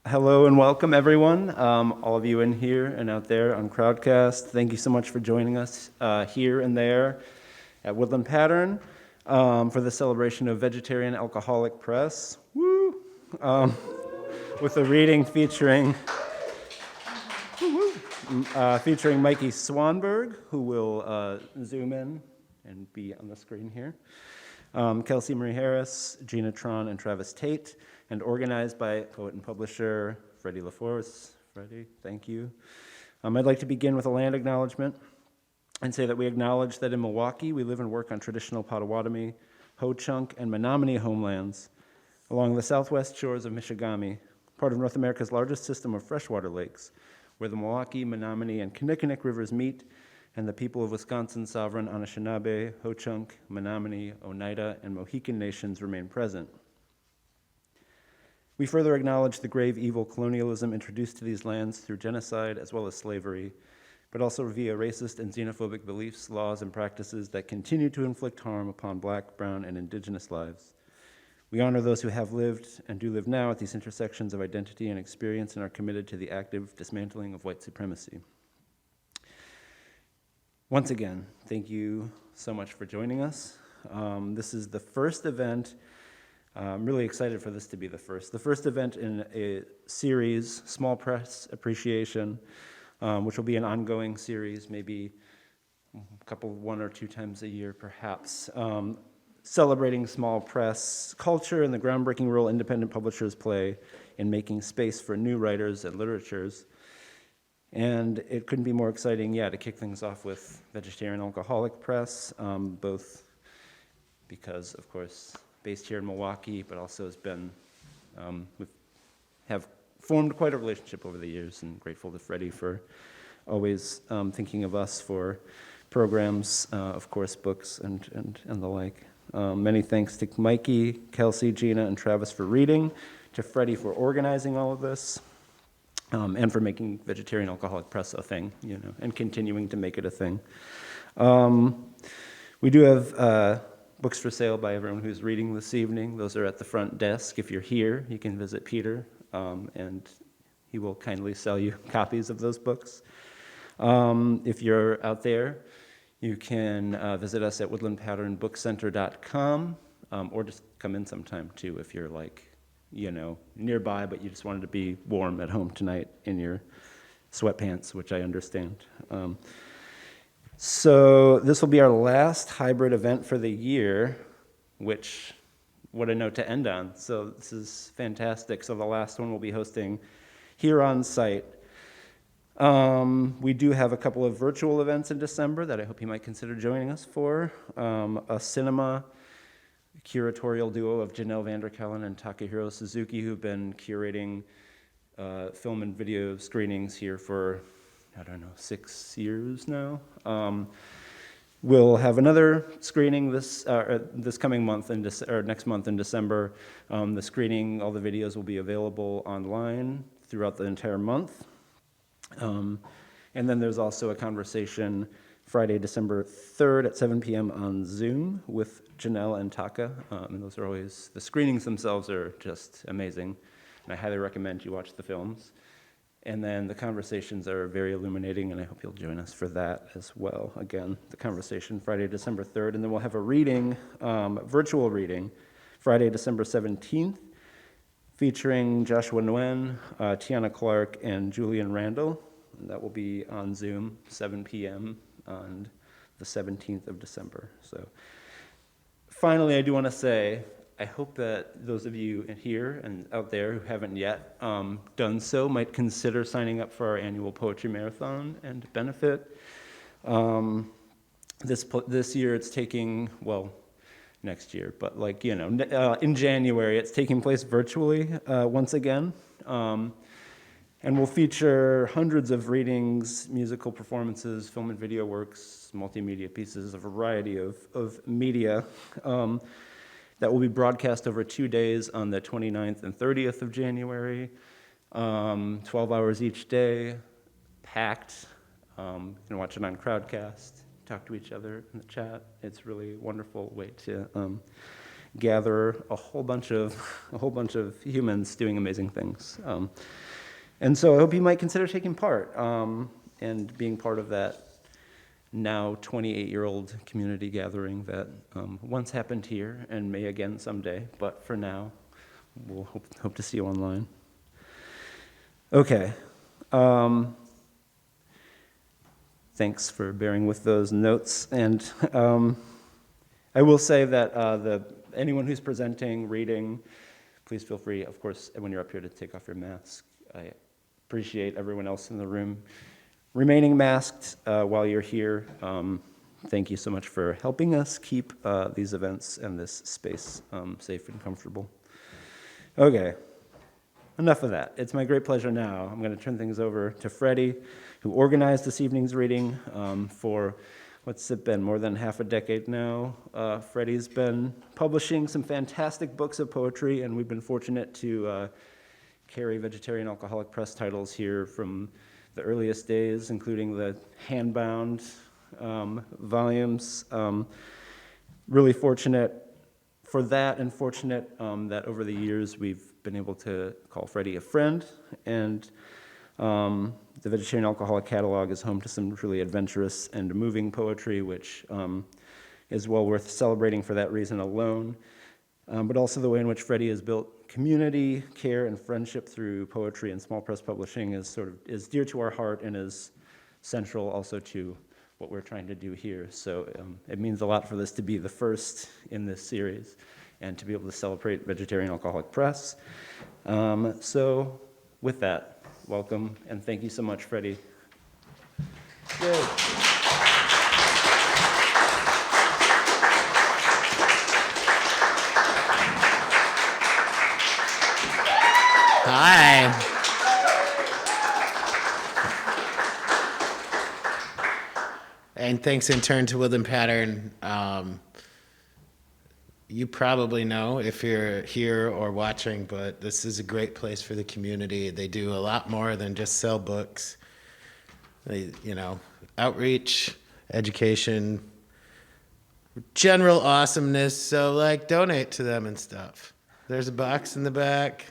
Hello and welcome, everyone. All of you in here and out there on Crowdcast. Thank you so much for joining us here and there at Woodland Pattern for the celebration of Vegetarian Alcoholic Press. Woo! With a reading featuring Mikey Swanberg, who will zoom in and be on the screen here. Kelsey Marie Harris, Gina Tron, and Travis Tate, and organized by poet and publisher Freddy La Force. Freddy, thank you. I'd like to begin with a land acknowledgement and say that we acknowledge that in Milwaukee, we live and work on traditional Potawatomi, Ho-Chunk, and Menominee homelands along the southwest shores of Michigami, part of North America's largest system of freshwater lakes, where the Milwaukee, Menominee, and Kinnickinnic rivers meet, and the people of Wisconsin's sovereign Anishinaabe, Ho-Chunk, Menominee, Oneida, and Mohican nations remain present. We further acknowledge the grave evil colonialism introduced to these lands through genocide as well as slavery, but also via racist and xenophobic beliefs, laws, and practices that continue to inflict harm upon Black, Brown, and Indigenous lives. We honor those who have lived and do live now at these intersections of identity and experience and are committed to the active dismantling of white supremacy. Once again, thank you so much for joining us. This is the first event. I'm really excited for this to be the first event in a series, Small Press Appreciation, which will be an ongoing series, maybe one or two times a year perhaps, celebrating small press culture and the groundbreaking role independent publishers play in making space for new writers and literatures. And it couldn't be more exciting, to kick things off with Vegetarian Alcoholic Press, both because, of course, based here in Milwaukee, but also has been, we have formed quite a relationship over the years, and grateful to Freddie for always thinking of us for programs, of course, books and the like. Many thanks to Mikey, Kelsey, Gina, and Travis for reading, to Freddie for organizing all of this, and for making Vegetarian Alcoholic Press a thing, and continuing to make it a thing. We do have books for sale by everyone who's reading this evening. Those are at the front desk. If you're here, you can visit Peter, and he will kindly sell you copies of those books. If you're out there, you can visit us at woodlandpatternbookcenter.com, or just come in sometime too if you're nearby, but you just wanted to be warm at home tonight in your sweatpants, which I understand. So this will be our last hybrid event for the year, which, what a note to end on. So this is fantastic. So the last one we'll be hosting here on site. We do have a couple of virtual events in December that I hope you might consider joining us for. A cinema curatorial duo of Janelle Vanderkellen and Takahiro Suzuki, who've been curating film and video screenings here for, 6 years now. We'll have another screening this coming month, or next month in December. The screening, all the videos will be available online throughout the entire month. And then there's also a conversation Friday, December 3rd at 7 p.m. on Zoom with Janelle and Taka. And those are always, the screenings themselves are just amazing. And I highly recommend you watch the films. And then the conversations are very illuminating, and I hope you'll join us for that as well. Again, the conversation Friday, December 3rd. And then we'll have a reading, virtual reading, Friday, December 17th, featuring Joshua Nguyen, Tiana Clark, and Julian Randall. And that will be on Zoom, 7 p.m. on the 17th of December. So finally, I do want to say, I hope that those of you in here and out there who haven't yet done so might consider signing up for our annual poetry marathon and benefit. This year it's taking, next year, but in January it's taking place virtually once again. And we'll feature hundreds of readings, musical performances, film and video works, multimedia pieces, a variety of media that will be broadcast over 2 days on the 29th and 30th of January, 12 hours each day, packed. You can watch it on Crowdcast, talk to each other in the chat. It's really a wonderful way to gather a whole bunch of humans doing amazing things. And so I hope you might consider taking part and being part of that now 28-year-old community gathering that once happened here and may again someday, but for now, we'll hope to see you online. Okay. Thanks for bearing with those notes. And I will say that anyone who's presenting, reading, please feel free, of course, when you're up here to take off your mask. I appreciate everyone else in the room remaining masked while you're here. Thank you so much for helping us keep these events and this space safe and comfortable. Okay, enough of that. It's my great pleasure now. I'm going to turn things over to Freddie, who organized this evening's reading for, what's it been, more than half a decade now. Freddie's been publishing some fantastic books of poetry, and we've been fortunate to carry Vegetarian Alcoholic Press titles here from the earliest days, including the hand-bound volumes. Really fortunate for that, and fortunate that over the years we've been able to call Freddie a friend, and the Vegetarian Alcoholic Catalog is home to some truly adventurous and moving poetry, which is well worth celebrating for that reason alone, but also the way in which Freddie has built community, care, and friendship through poetry and small press publishing is dear to our heart and is central also to what we're trying to do here. So it means a lot for this to be the first in this series and to be able to celebrate Vegetarian Alcoholic Press. So with that, welcome, and thank you so much, Freddie. Yay. Hi. And thanks in turn to Woodland Pattern. You probably know if you're here or watching, but this is a great place for the community. They do a lot more than just sell books. They, outreach, education, general awesomeness. So donate to them and stuff. There's a box in the back.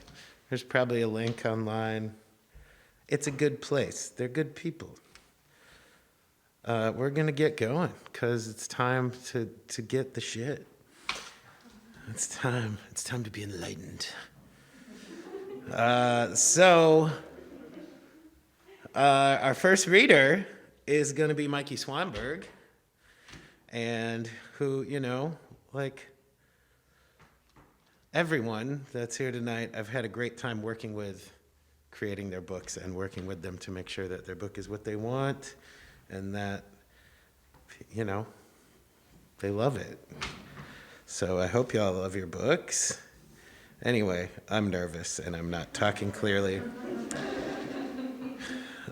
There's probably a link online. It's a good place. They're good people. We're going to get going because it's time to get the shit. It's time to be enlightened. So our first reader is going to be Mikey Swanberg, and who, everyone that's here tonight, I've had a great time working with, creating their books and working with them to make sure that their book is what they want and that, they love it. So I hope y'all love your books. Anyway, I'm nervous and I'm not talking clearly.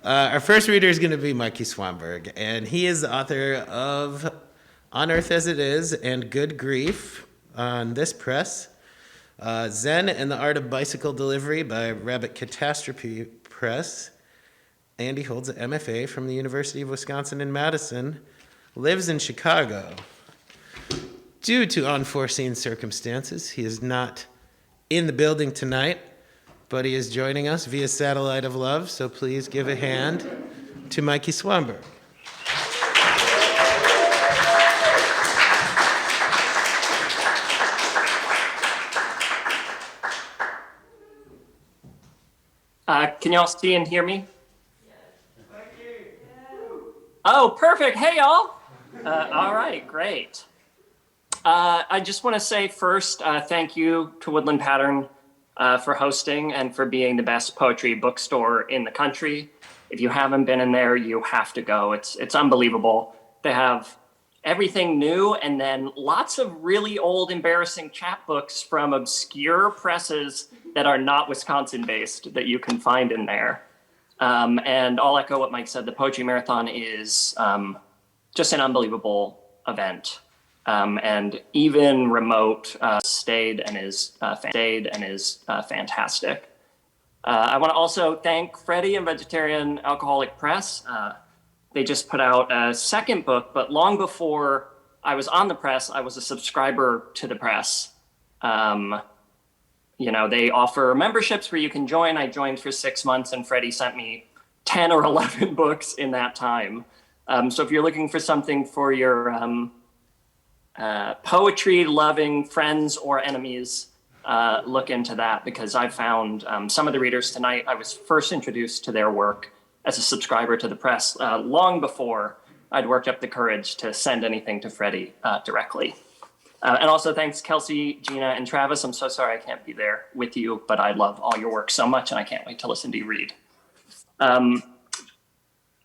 Our first reader is going to be Mikey Swanberg, and he is the author of On Earth as It Is and Good Grief on this press. Zen and the Art of Bicycle Delivery by Rabbit Catastrophe Press. And he holds an MFA from the University of Wisconsin in Madison, lives in Chicago. Due to unforeseen circumstances, he is not in the building tonight, but he is joining us via Satellite of Love, so please give a hand to Mikey Swanberg. Can y'all see and hear me? Oh, perfect. Hey, y'all. All right, great. I just want to say first, thank you to Woodland Pattern for hosting and for being the best poetry bookstore in the country. If you haven't been in there, you have to go. It's unbelievable. They have everything new and then lots of really old, embarrassing chapbooks from obscure presses that are not Wisconsin-based that you can find in there. And I'll echo what Mike said. The Poetry Marathon is just an unbelievable event. And even remote stayed and is fantastic. I want to also thank Freddie and Vegetarian Alcoholic Press. They just put out a second book, but long before I was on the press, I was a subscriber to the press. They offer memberships where you can join. I joined for 6 months, and Freddie sent me 10 or 11 books in that time. So if you're looking for something for your poetry-loving friends or enemies, look into that, because I found some of the readers tonight, I was first introduced to their work as a subscriber to the press long before I'd worked up the courage to send anything to Freddie directly. And also thanks Kelsey, Gina, and Travis. I'm so sorry I can't be there with you, but I love all your work so much, and I can't wait to listen to you read.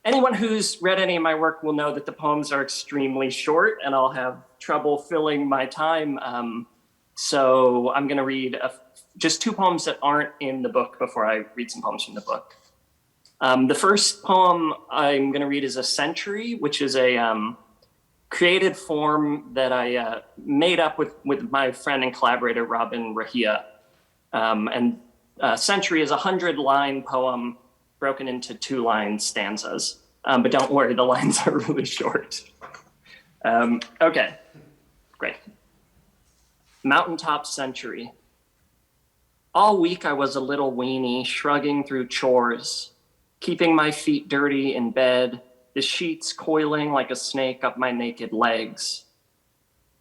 Anyone who's read any of my work will know that the poems are extremely short, and I'll have trouble filling my time. So I'm going to read just 2 poems that aren't in the book before I read some poems from the book. The first poem I'm going to read is A Century, which is a created form that I made up with my friend and collaborator, Robin Rahia. And Century is a 100-line poem broken into 2-line stanzas. But don't worry, the lines are really short. Okay, great. Mountaintop Century. All week I was a little weenie, shrugging through chores, keeping my feet dirty in bed, the sheets coiling like a snake up my naked legs.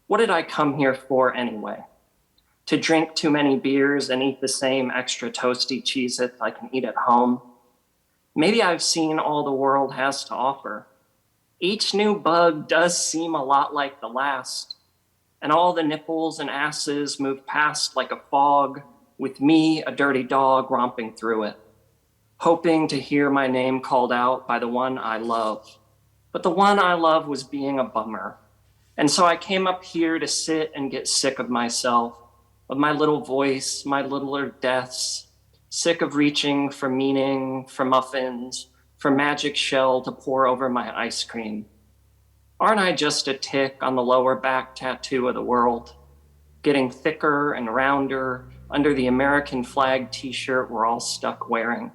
What did I come here for anyway? To drink too many beers and eat the same extra toasty Cheez-It I can eat at home? Maybe I've seen all the world has to offer. Each new bug does seem a lot like the last, and all the nipples and asses move past like a fog, with me, a dirty dog, romping through it, hoping to hear my name called out by the one I love. But the one I love was being a bummer. And so I came up here to sit and get sick of myself, of my little voice, my littler deaths, sick of reaching for meaning, for muffins, for magic shell to pour over my ice cream. Aren't I just a tick on the lower back tattoo of the world, getting thicker and rounder under the American flag t-shirt we're all stuck wearing?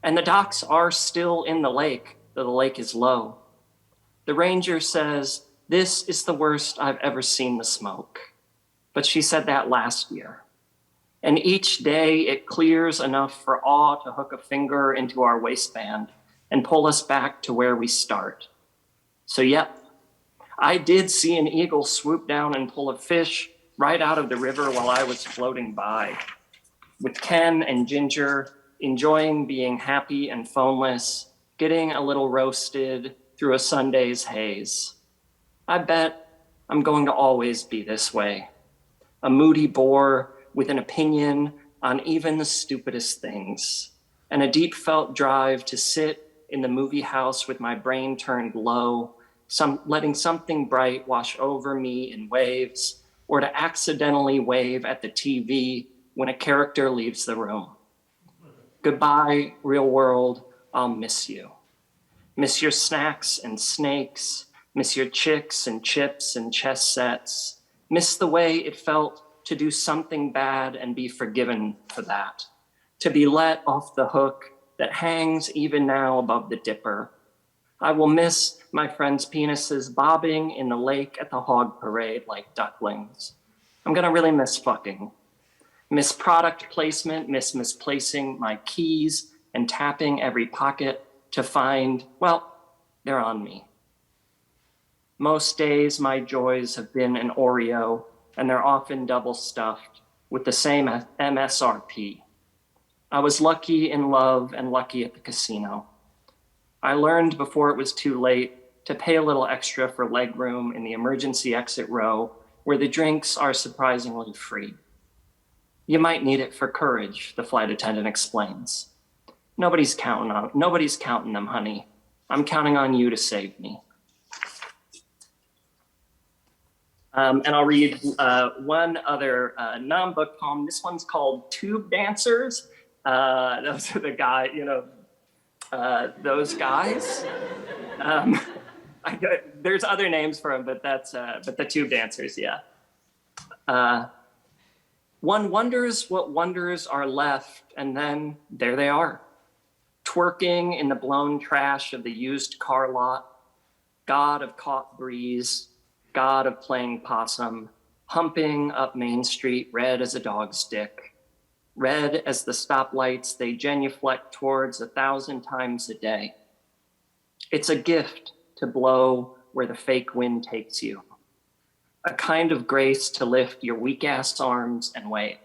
And the docks are still in the lake, though the lake is low. The ranger says, "This is the worst I've ever seen the smoke." But she said that last year. And each day it clears enough for awe to hook a finger into our waistband and pull us back to where we start. So yep, I did see an eagle swoop down and pull a fish right out of the river while I was floating by, with Ken and Ginger enjoying being happy and phoneless, getting a little roasted through a Sunday's haze. I bet I'm going to always be this way, a moody bore with an opinion on even the stupidest things, and a deep felt drive to sit in the movie house with my brain turned low, letting something bright wash over me in waves, or to accidentally wave at the TV when a character leaves the room. Goodbye, real world, I'll miss you. Miss your snacks and snakes, miss your chicks and chips and chess sets, miss the way it felt to do something bad and be forgiven for that, to be let off the hook that hangs even now above the dipper. I will miss my friends' penises bobbing in the lake at the hog parade like ducklings. I'm gonna really miss fucking. Miss product placement, miss misplacing my keys and tapping every pocket to find, well, they're on me. Most days my joys have been an Oreo, and they're often double stuffed with the same MSRP. I was lucky in love and lucky at the casino. I learned before it was too late to pay a little extra for legroom in the emergency exit row where the drinks are surprisingly free. You might need it for courage, the flight attendant explains. Nobody's counting them, honey. I'm counting on you to save me. And I'll read one other non-book poem. This one's called Tube Dancers. Those are the guy, those guys. There's other names for them, but but the Tube Dancers, yeah. One wonders what wonders are left, and then there they are, twerking in the blown trash of the used car lot, god of caught breeze, god of playing possum, humping up Main Street, red as a dog's dick, red as the stoplights they genuflect towards 1,000 times a day. It's a gift to blow where the fake wind takes you, a kind of grace to lift your weak-ass arms and wave.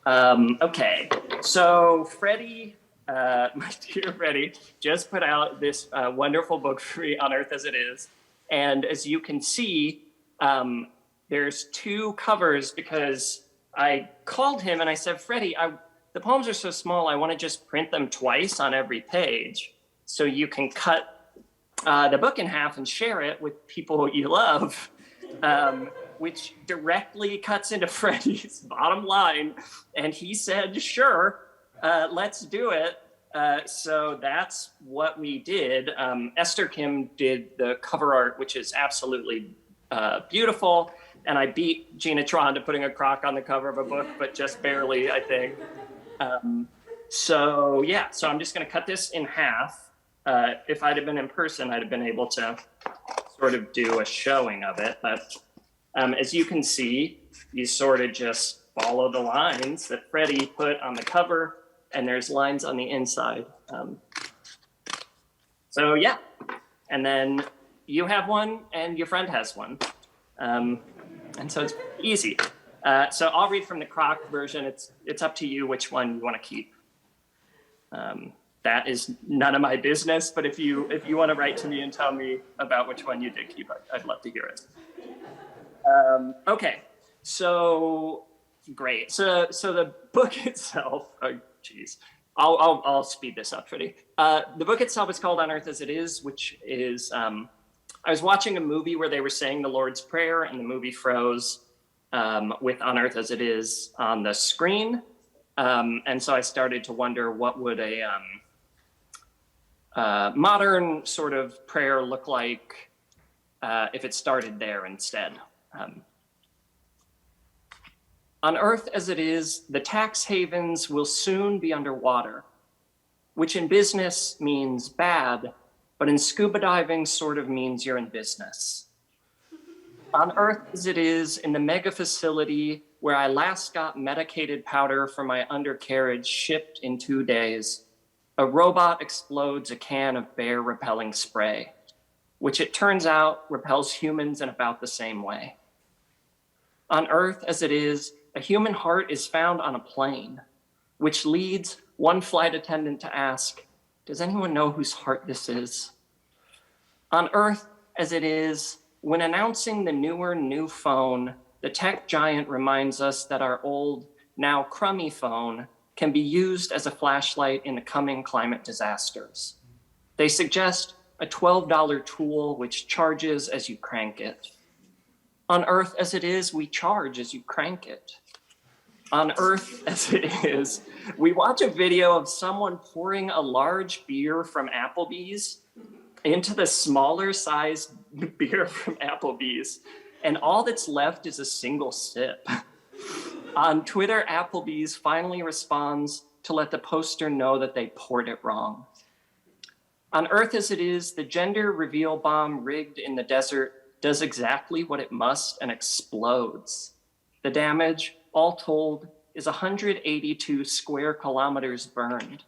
Okay, so Freddie, my dear Freddie, just put out this wonderful book for me, On Earth as It Is. And as you can see, there's 2 covers because I called him and I said, Freddie, the poems are so small, I want to just print them twice on every page so you can cut the book in half and share it with people you love, which directly cuts into Freddie's bottom line. And he said, sure, let's do it. So that's what we did. Esther Kim did the cover art, which is absolutely beautiful. And I beat Gina Tron to putting a croc on the cover of a book, but just barely, I think. So I'm just going to cut this in half. If I'd have been in person, I'd have been able to sort of do a showing of it. But as you can see, you sort of just follow the lines that Freddie put on the cover, and there's lines on the inside. And then you have one and your friend has one. And so it's easy. So I'll read from the croc version. It's up to you which one you want to keep. That is none of my business, but if you want to write to me and tell me about which one you did keep, I'd love to hear it. Okay, so great. So the book itself, oh geez, I'll speed this up, Freddie. The book itself is called On Earth as It Is, which is, I was watching a movie where they were saying the Lord's Prayer and the movie froze with On Earth as It Is on the screen. And so I started to wonder what would a modern sort of prayer look like if it started there instead. On Earth as it is, the tax havens will soon be underwater, which in business means bad, but in scuba diving sort of means you're in business. On Earth as it is, in the mega facility where I last got medicated powder for my undercarriage shipped in 2 days, a robot explodes a can of bear repelling spray, which it turns out repels humans in about the same way. On Earth as it is, a human heart is found on a plane, which leads one flight attendant to ask, does anyone know whose heart this is? On Earth as it is, when announcing the new phone, the tech giant reminds us that our old, now crummy phone can be used as a flashlight in the coming climate disasters. They suggest a $12 tool which charges as you crank it. On Earth as it is, we charge as you crank it. On Earth as it is, we watch a video of someone pouring a large beer from Applebee's into the smaller sized beer from Applebee's, and all that's left is a single sip. On Twitter, Applebee's finally responds to let the poster know that they poured it wrong. On Earth as it is, the gender reveal bomb rigged in the desert does exactly what it must and explodes. The damage, all told, is 182 square kilometers burned,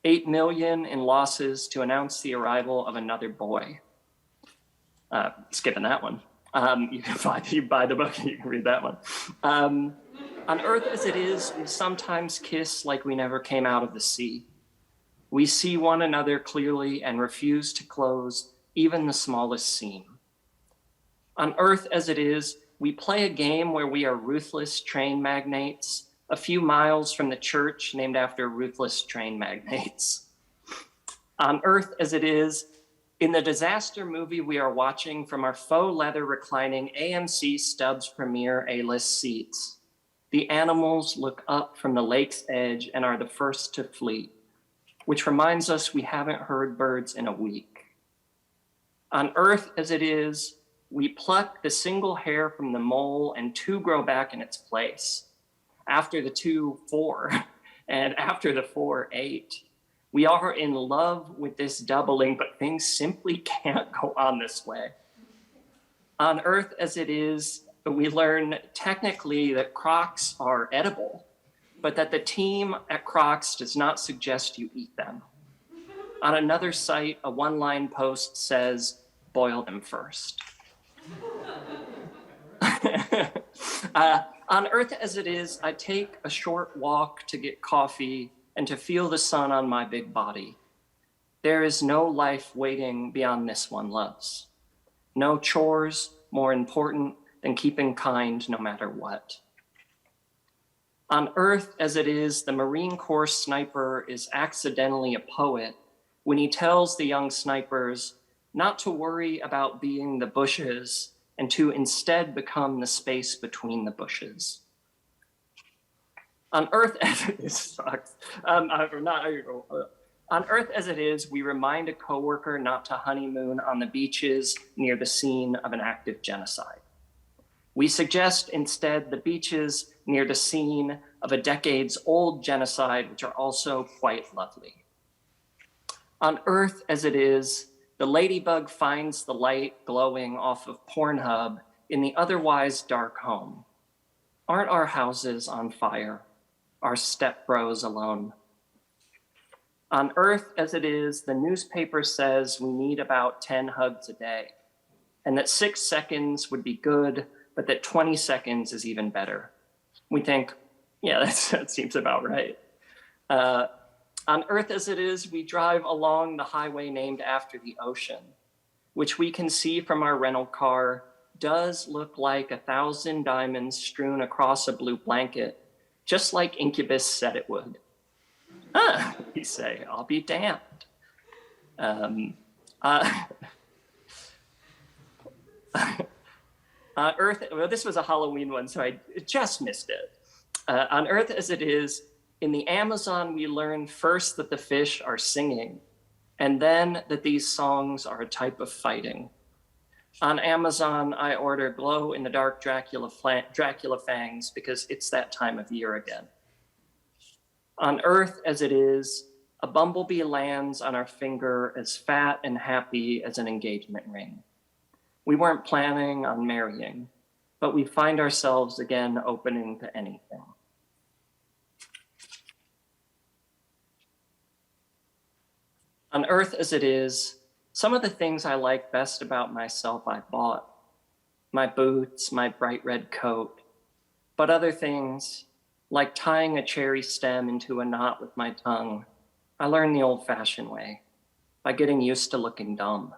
8 million in losses to announce the arrival of another boy. Skipping that one. You buy the book and you can read that one. On Earth as it is, we sometimes kiss like we never came out of the sea. We see one another clearly and refuse to close even the smallest seam. On Earth as it is, we play a game where we are ruthless train magnates, a few miles from the church named after ruthless train magnates. On Earth as it is, in the disaster movie we are watching from our faux leather reclining AMC Stubbs Premiere A-list seats, the animals look up from the lake's edge and are the first to flee, which reminds us we haven't heard birds in a week. On Earth as it is, we pluck the single hair from the mole and 2 grow back in its place. After the 2, 4, and after the 4, 8. We are in love with this doubling, but things simply can't go on this way. On Earth as it is, we learn technically that Crocs are edible, but that the team at Crocs does not suggest you eat them. On another site, a one-line post says, boil them first. On Earth as it is, I take a short walk to get coffee and to feel the sun on my big body. There is no life waiting beyond this one loves. No chores more important than keeping kind no matter what. On Earth as it is, the Marine Corps sniper is accidentally a poet when he tells the young snipers not to worry about being the bushes and to instead become the space between the bushes. On Earth as it is, sucks. On Earth as it is, we remind a coworker not to honeymoon on the beaches near the scene of an active genocide. We suggest instead the beaches near the scene of a decades-old genocide, which are also quite lovely. On Earth as it is, the ladybug finds the light glowing off of Pornhub in the otherwise dark home. Aren't our houses on fire? Our stepbros alone? On Earth as it is, the newspaper says we need about 10 hugs a day, and that 6 seconds would be good, but that 20 seconds is even better. We think, yeah, that seems about right. On Earth as it is, we drive along the highway named after the ocean, which we can see from our rental car does look like 1,000 diamonds strewn across a blue blanket, just like Incubus said it would. We say, I'll be damned. Earth, well, this was a Halloween one, so I just missed it. On Earth as it is, in the Amazon, we learn first that the fish are singing, and then that these songs are a type of fighting. On Amazon, I order glow-in-the-dark Dracula fangs because it's that time of year again. On Earth as it is, a bumblebee lands on our finger as fat and happy as an engagement ring. We weren't planning on marrying, but we find ourselves again opening to anything. On Earth as it is, some of the things I like best about myself I bought. My boots, my bright red coat, but other things, like tying a cherry stem into a knot with my tongue, I learned the old-fashioned way, by getting used to looking dumb.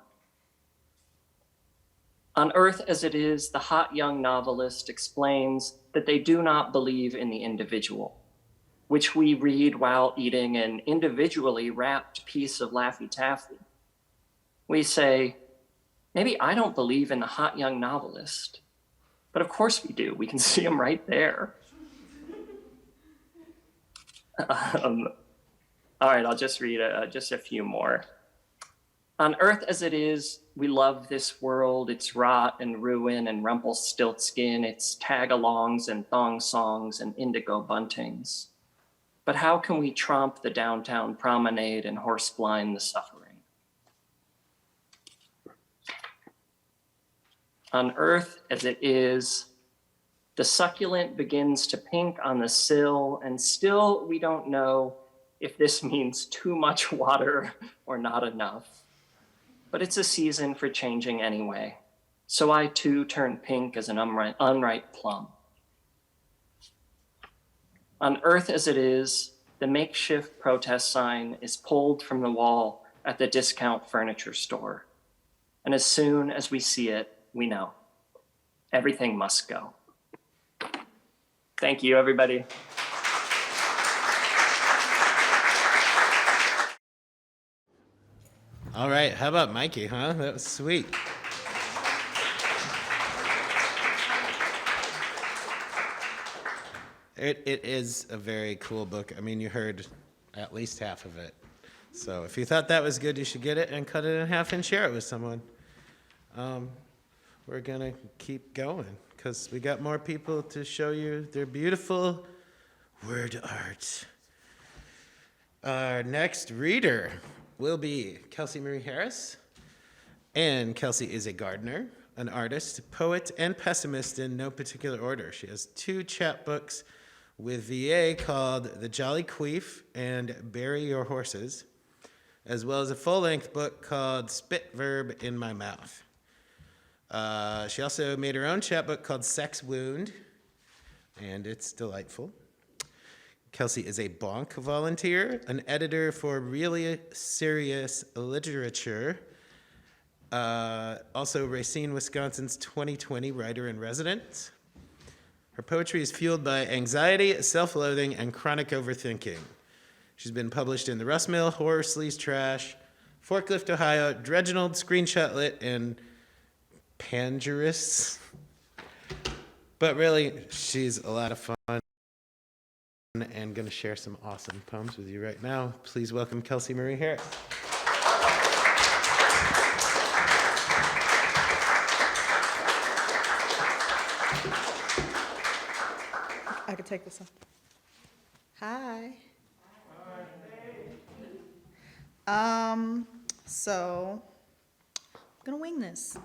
On Earth as it is, the hot young novelist explains that they do not believe in the individual, which we read while eating an individually wrapped piece of Laffy Taffy. We say, maybe I don't believe in the hot young novelist, but of course we do. We can see him right there. All right, I'll just read just a few more. On Earth as it is, we love this world, its rot and ruin and Rumpelstiltskin, its tag-alongs and thong songs and indigo buntings. But how can we tromp the downtown promenade and horse-blind the suffering? On Earth as it is, the succulent begins to pink on the sill, and still we don't know if this means too much water or not enough. But it's a season for changing anyway, so I too turn pink as an unripe plum. On Earth as it is, the makeshift protest sign is pulled from the wall at the discount furniture store. And as soon as we see it, we know everything must go. Thank you, everybody. All right, how about Mikey, huh? That was sweet. It is a very cool book. I mean, you heard at least half of it. So if you thought that was good, you should get it and cut it in half and share it with someone. We're going to keep going because we got more people to show you their beautiful word art. Our next reader will be Kelsey Marie Harris. And Kelsey is a gardener, an artist, poet, and pessimist in no particular order. She has 2 chapbooks with VA called The Jolly Queef and Bury Your Horses, as well as a full-length book called Spit Verb in My Mouth. She also made her own chapbook called Sex Wound, and it's delightful. Kelsey is a Bonk volunteer, an editor for Really Serious Literature, also Racine, Wisconsin's 2020 writer-in-residence. Her poetry is fueled by anxiety, self-loathing, and chronic overthinking. She's been published in The Rust Mill, Horror, Sleaze Trash, Forklift Ohio, Dreginald, Screenshot Lit, and Pangyrus. But really, she's a lot of fun and going to share some awesome poems with you right now. Please welcome Kelsey Marie Harris. I could take this off. Hi. So I'm gonna wing this.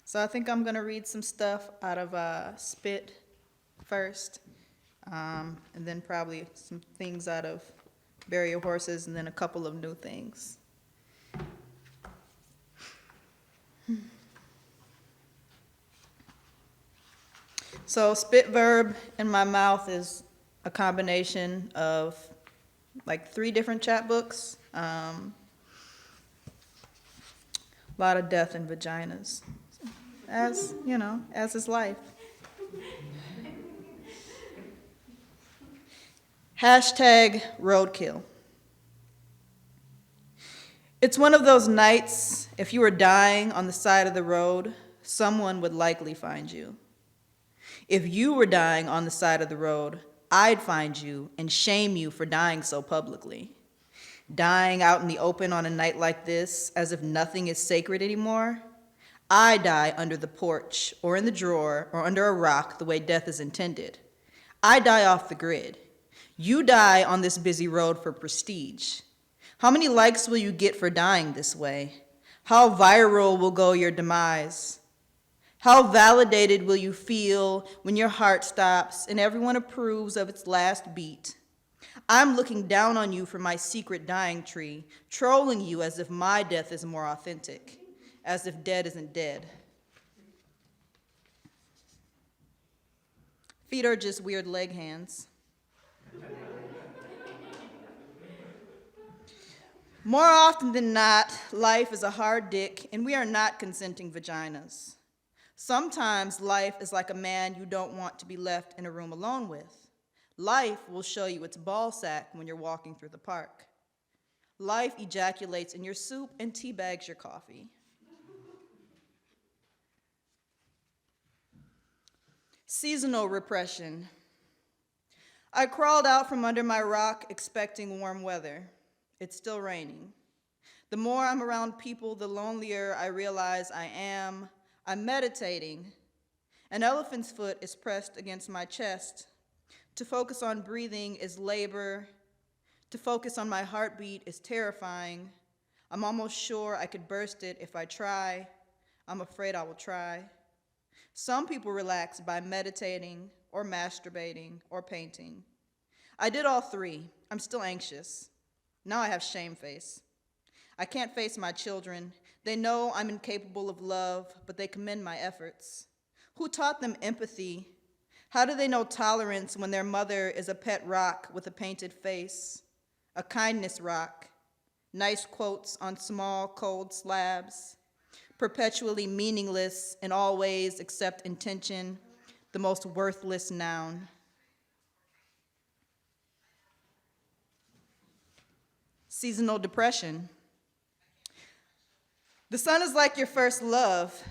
So I think I'm gonna read some stuff out of Spit first, and then probably some things out of Bury Your Horses, and then a couple of new things. So Spit Verb in My Mouth is a combination of like 3 different chapbooks. A lot of death and vaginas, as you know, as is life. Hashtag roadkill. It's one of those nights, if you were dying on the side of the road, someone would likely find you. If you were dying on the side of the road, I'd find you and shame you for dying so publicly. Dying out in the open on a night like this, as if nothing is sacred anymore. I die under the porch, or in the drawer, or under a rock the way death is intended. I die off the grid. You die on this busy road for prestige. How many likes will you get for dying this way? How viral will go your demise? How validated will you feel when your heart stops and everyone approves of its last beat? I'm looking down on you from my secret dying tree, trolling you as if my death is more authentic, as if dead isn't dead. Feet are just weird leg hands. More often than not, life is a hard dick, and we are not consenting vaginas. Sometimes life is like a man you don't want to be left in a room alone with. Life will show you its ball sack when you're walking through the park. Life ejaculates in your soup and teabags your coffee. Seasonal repression. I crawled out from under my rock expecting warm weather. It's still raining. The more I'm around people, the lonelier I realize I am. I'm meditating. An elephant's foot is pressed against my chest. To focus on breathing is labor. To focus on my heartbeat is terrifying. I'm almost sure I could burst it if I try. I'm afraid I will try. Some people relax by meditating or masturbating or painting. I did all 3. I'm still anxious. Now I have shame face. I can't face my children. They know I'm incapable of love, but they commend my efforts. Who taught them empathy? How do they know tolerance when their mother is a pet rock with a painted face? A kindness rock. Nice quotes on small, cold slabs. Perpetually meaningless in all ways except intention, the most worthless noun. Seasonal depression. The sun is like your first love.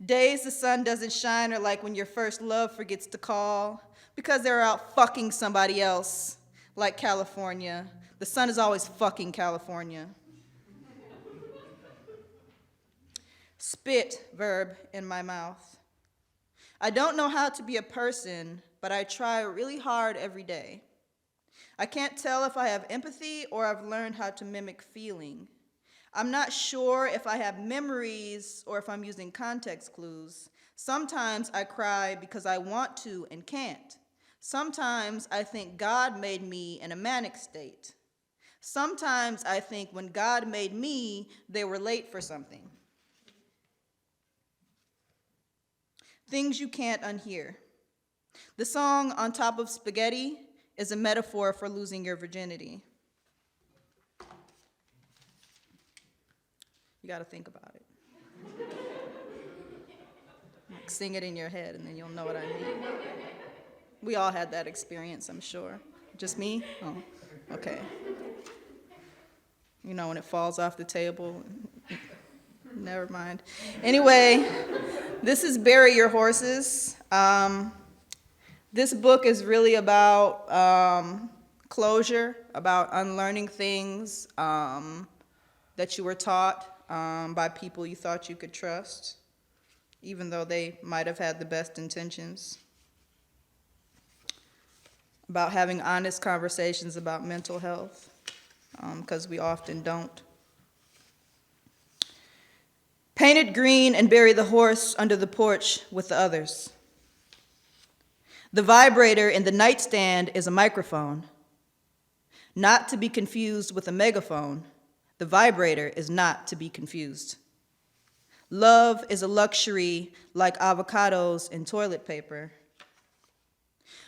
Days the sun doesn't shine are like when your first love forgets to call because they're out fucking somebody else, like California. The sun is always fucking California. Spit verb in my mouth. I don't know how to be a person, but I try really hard every day. I can't tell if I have empathy or I've learned how to mimic feeling. I'm not sure if I have memories or if I'm using context clues. Sometimes I cry because I want to and can't. Sometimes I think God made me in a manic state. Sometimes I think when God made me, they were late for something. Things you can't unhear. The song On Top of Spaghetti is a metaphor for losing your virginity. You got to think about it. Like, sing it in your head, and then you'll know what I mean. We all had that experience, I'm sure. Just me? Oh, okay. You know, when it falls off the table. Never mind. Anyway, this is Bury Your Horses. This book is really about closure, about unlearning things that you were taught by people you thought you could trust, even though they might have had the best intentions. About having honest conversations about mental health, because we often don't. Paint it green and bury the horse under the porch with the others. The vibrator in the nightstand is a microphone, not to be confused with a megaphone. The vibrator is not to be confused. Love is a luxury like avocados and toilet paper.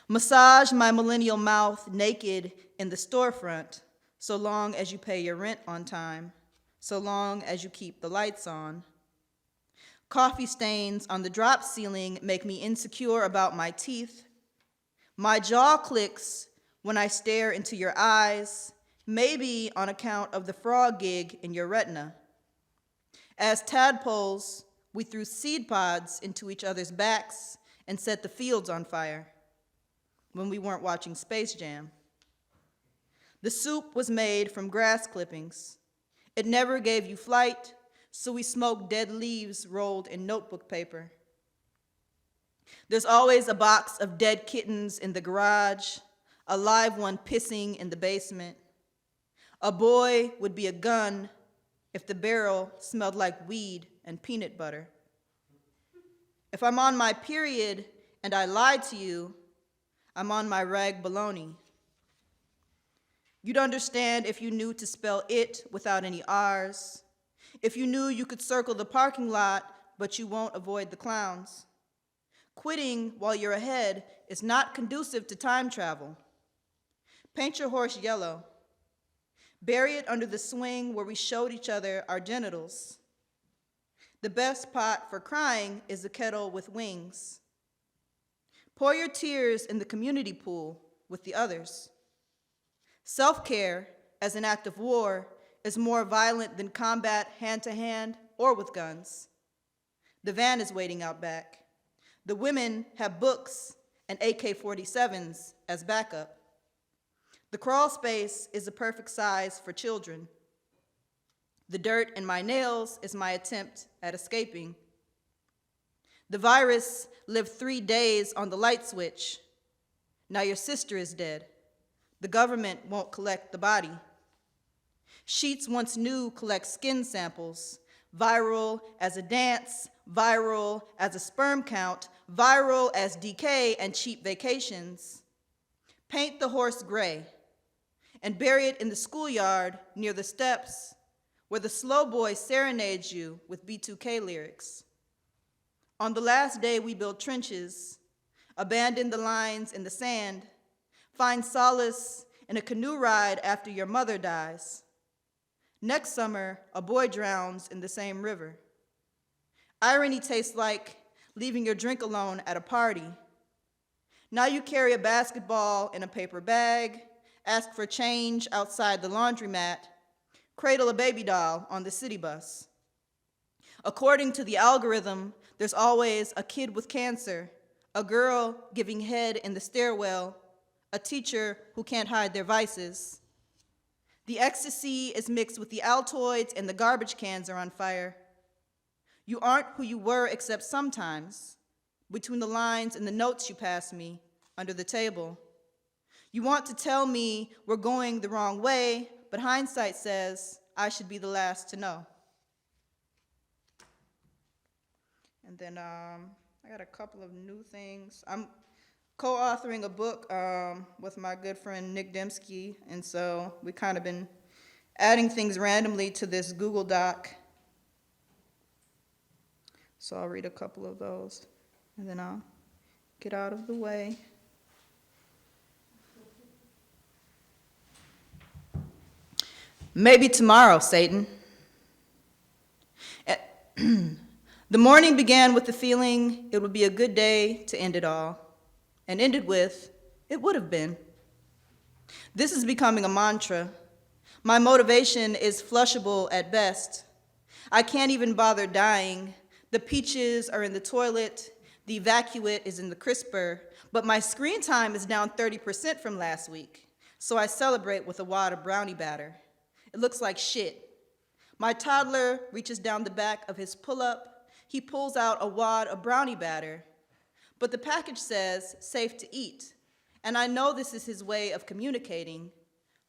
Massage my millennial mouth naked in the storefront, so long as you pay your rent on time, so long as you keep the lights on. Coffee stains on the drop ceiling make me insecure about my teeth. My jaw clicks when I stare into your eyes, maybe on account of the frog gig in your retina. As tadpoles, we threw seed pods into each other's backs and set the fields on fire when we weren't watching Space Jam. The soup was made from grass clippings. It never gave you flight, so we smoked dead leaves rolled in notebook paper. There's always a box of dead kittens in the garage, a live one pissing in the basement. A boy would be a gun if the barrel smelled like weed and peanut butter. If I'm on my period and I lied to you, I'm on my rag baloney. You'd understand if you knew to spell it without any R's, if you knew you could circle the parking lot, but you won't avoid the clowns. Quitting while you're ahead is not conducive to time travel. Paint your horse yellow. Bury it under the swing where we showed each other our genitals. The best pot for crying is the kettle with wings. Pour your tears in the community pool with the others. Self-care, as an act of war, is more violent than combat hand-to-hand or with guns. The van is waiting out back. The women have books and AK-47s as backup. The crawl space is the perfect size for children. The dirt in my nails is my attempt at escaping. The virus lived 3 days on the light switch. Now your sister is dead. The government won't collect the body. Sheets once new collect skin samples, viral as a dance, viral as a sperm count, viral as decay and cheap vacations. Paint the horse gray and bury it in the schoolyard near the steps where the slow boy serenades you with B2K lyrics. On the last day we build trenches, abandon the lines in the sand, find solace in a canoe ride after your mother dies. Next summer, a boy drowns in the same river. Irony tastes like leaving your drink alone at a party. Now you carry a basketball in a paper bag, ask for change outside the laundromat, cradle a baby doll on the city bus. According to the algorithm, there's always a kid with cancer, a girl giving head in the stairwell, a teacher who can't hide their vices. The ecstasy is mixed with the Altoids and the garbage cans are on fire. You aren't who you were except sometimes, between the lines and the notes you pass me under the table. You want to tell me we're going the wrong way, but hindsight says I should be the last to know. And then I got a couple of new things. I'm co-authoring a book with my good friend Nick Dembski, and so we kind of been adding things randomly to this Google Doc. So I'll read a couple of those, and then I'll get out of the way. Maybe tomorrow, Satan. The morning began with the feeling it would be a good day to end it all, and ended with, it would have been. This is becoming a mantra. My motivation is flushable at best. I can't even bother dying. The peaches are in the toilet, the evacuate is in the crisper, but my screen time is down 30% from last week, so I celebrate with a wad of brownie batter. It looks like shit. My toddler reaches down the back of his pull-up. He pulls out a wad of brownie batter, but the package says, safe to eat, and I know this is his way of communicating.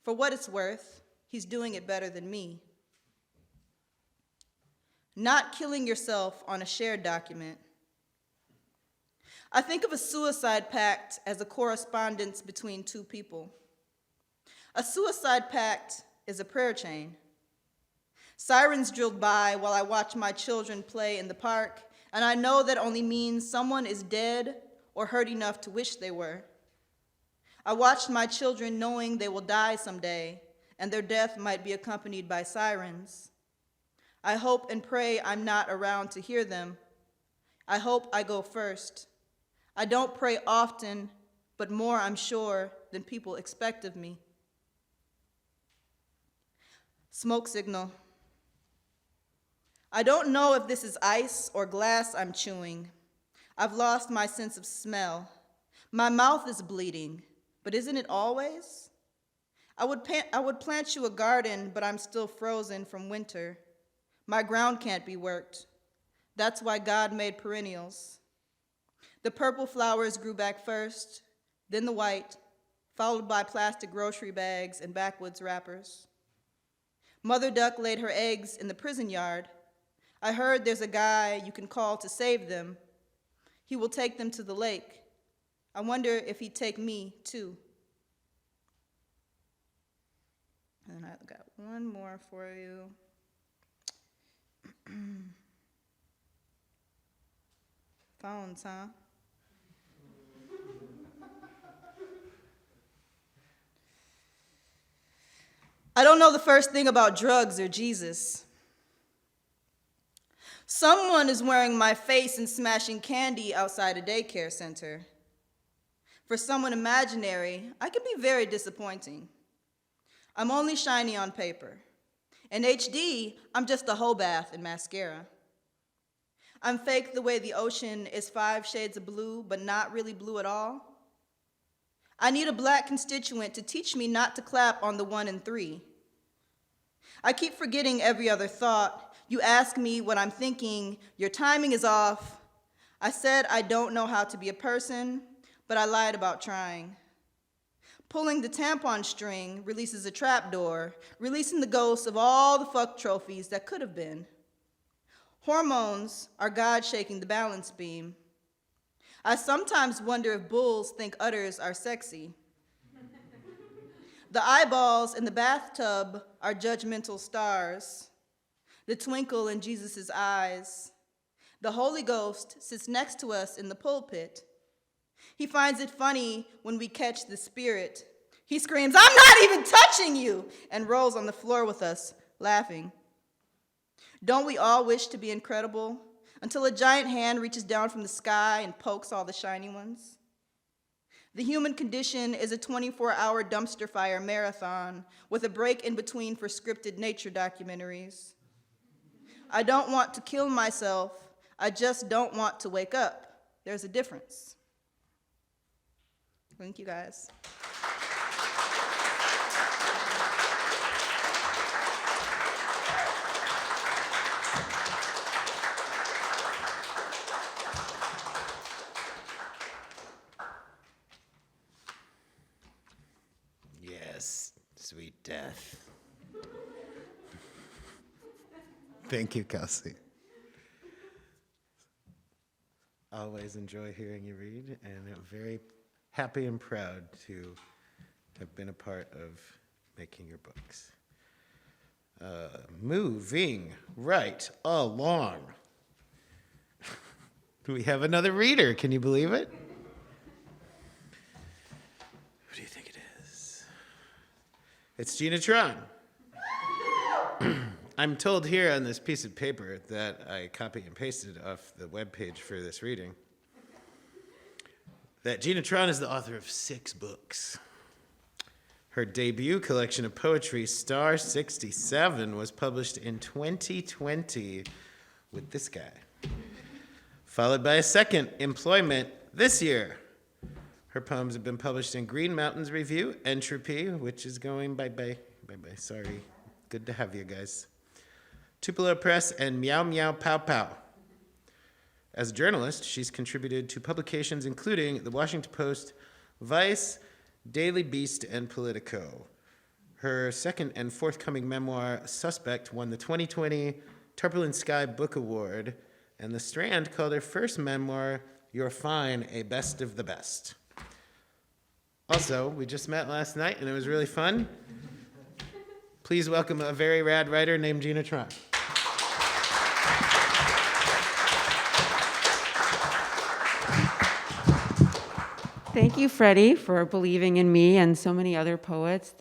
For what it's worth, he's doing it better than me. Not killing yourself on a shared document. I think of a suicide pact as a correspondence between two people. A suicide pact is a prayer chain. Sirens drilled by while I watch my children play in the park, and I know that only means someone is dead or hurt enough to wish they were. I watched my children knowing they will die someday, and their death might be accompanied by sirens. I hope and pray I'm not around to hear them. I hope I go first. I don't pray often, but more, I'm sure, than people expect of me. Smoke signal. I don't know if this is ice or glass I'm chewing. I've lost my sense of smell. My mouth is bleeding, but isn't it always? I would plant you a garden, but I'm still frozen from winter. My ground can't be worked. That's why God made perennials. The purple flowers grew back first, then the white, followed by plastic grocery bags and backwoods wrappers. Mother duck laid her eggs in the prison yard. I heard there's a guy you can call to save them. He will take them to the lake. I wonder if he'd take me, too. And I've got one more for you. Phones, huh? I don't know the first thing about drugs or Jesus. Someone is wearing my face and smashing candy outside a daycare center. For someone imaginary, I can be very disappointing. I'm only shiny on paper. In HD, I'm just a whole bath in mascara. I'm fake the way the ocean is 5 shades of blue, but not really blue at all. I need a black constituent to teach me not to clap on the 1 and 3. I keep forgetting every other thought. You ask me what I'm thinking, your timing is off. I said I don't know how to be a person, but I lied about trying. Pulling the tampon string releases a trapdoor, releasing the ghosts of all the fuck trophies that could have been. Hormones are God shaking the balance beam. I sometimes wonder if bulls think udders are sexy. The eyeballs in the bathtub are judgmental stars. The twinkle in Jesus' eyes. The Holy Ghost sits next to us in the pulpit. He finds it funny when we catch the Spirit. He screams, "I'm not even touching you," and rolls on the floor with us, laughing. Don't we all wish to be incredible until a giant hand reaches down from the sky and pokes all the shiny ones? The human condition is a 24-hour dumpster fire marathon with a break in between for scripted nature documentaries. I don't want to kill myself. I just don't want to wake up. There's a difference. Thank you, guys. Yes, sweet death. Thank you, Kelsey. Always enjoy hearing you read, and I'm very happy and proud to have been a part of making your books. Moving right along. We have another reader. Can you believe it? Who do you think it is? It's Gina Tron. I'm told here on this piece of paper that I copy and pasted off the webpage for this reading that Gina Tron is the author of 6 books. Her debut collection of poetry, Star 67, was published in 2020 with this guy, followed by a second, Employment, this year. Her poems have been published in Green Mountains Review, Entropy, which is going bye-bye, sorry. Good to have you guys. Tupelo Press, and Meow Meow Pow Pow. As a journalist, she's contributed to publications including The Washington Post, Vice, Daily Beast, and Politico. Her second and forthcoming memoir, Suspect, won the 2020 Tarpaulin Sky Book Award, and The Strand called her first memoir, You're Fine, a Best of the Best. Also, we just met last night, and it was really fun. Please welcome a very rad writer named Gina Trump. Thank you, Freddie, for believing in me and so many other poets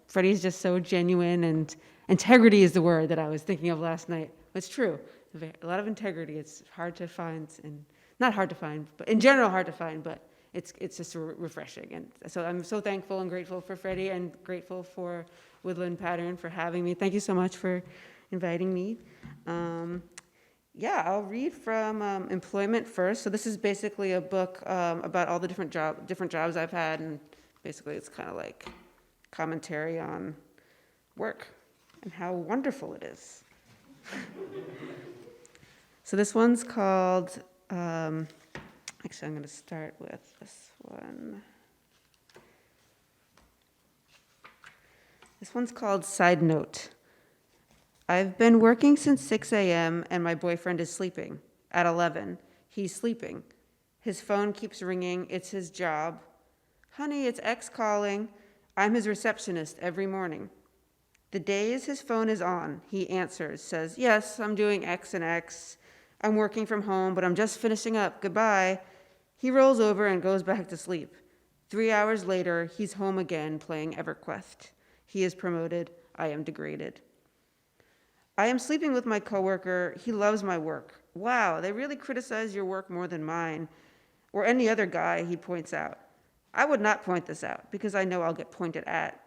Freddie's just so genuine, and integrity is the word that I was thinking of last night. It's true. A lot of integrity. It's hard to find, and not hard to find, but in general hard to find, but it's just refreshing. And so I'm so thankful and grateful for Freddie, and grateful for Woodland Pattern for having me. Thank you so much for inviting me. I'll read from Employment first. So this is basically a book about all the different jobs I've had, and basically it's kind of like commentary on work and how wonderful it is. So this one's called, actually I'm going to start with this one. This one's called Side Note. I've been working since 6 a.m. and my boyfriend is sleeping. At 11, he's sleeping. His phone keeps ringing. It's his job. Honey, it's X calling. I'm his receptionist every morning. The days his phone is on, he answers, says, yes, I'm doing X and X. I'm working from home, but I'm just finishing up. Goodbye. He rolls over and goes back to sleep. 3 hours later, he's home again playing EverQuest. He is promoted. I am degraded. I am sleeping with my coworker. He loves my work. Wow, they really criticize your work more than mine or any other guy, he points out. I would not point this out because I know I'll get pointed at.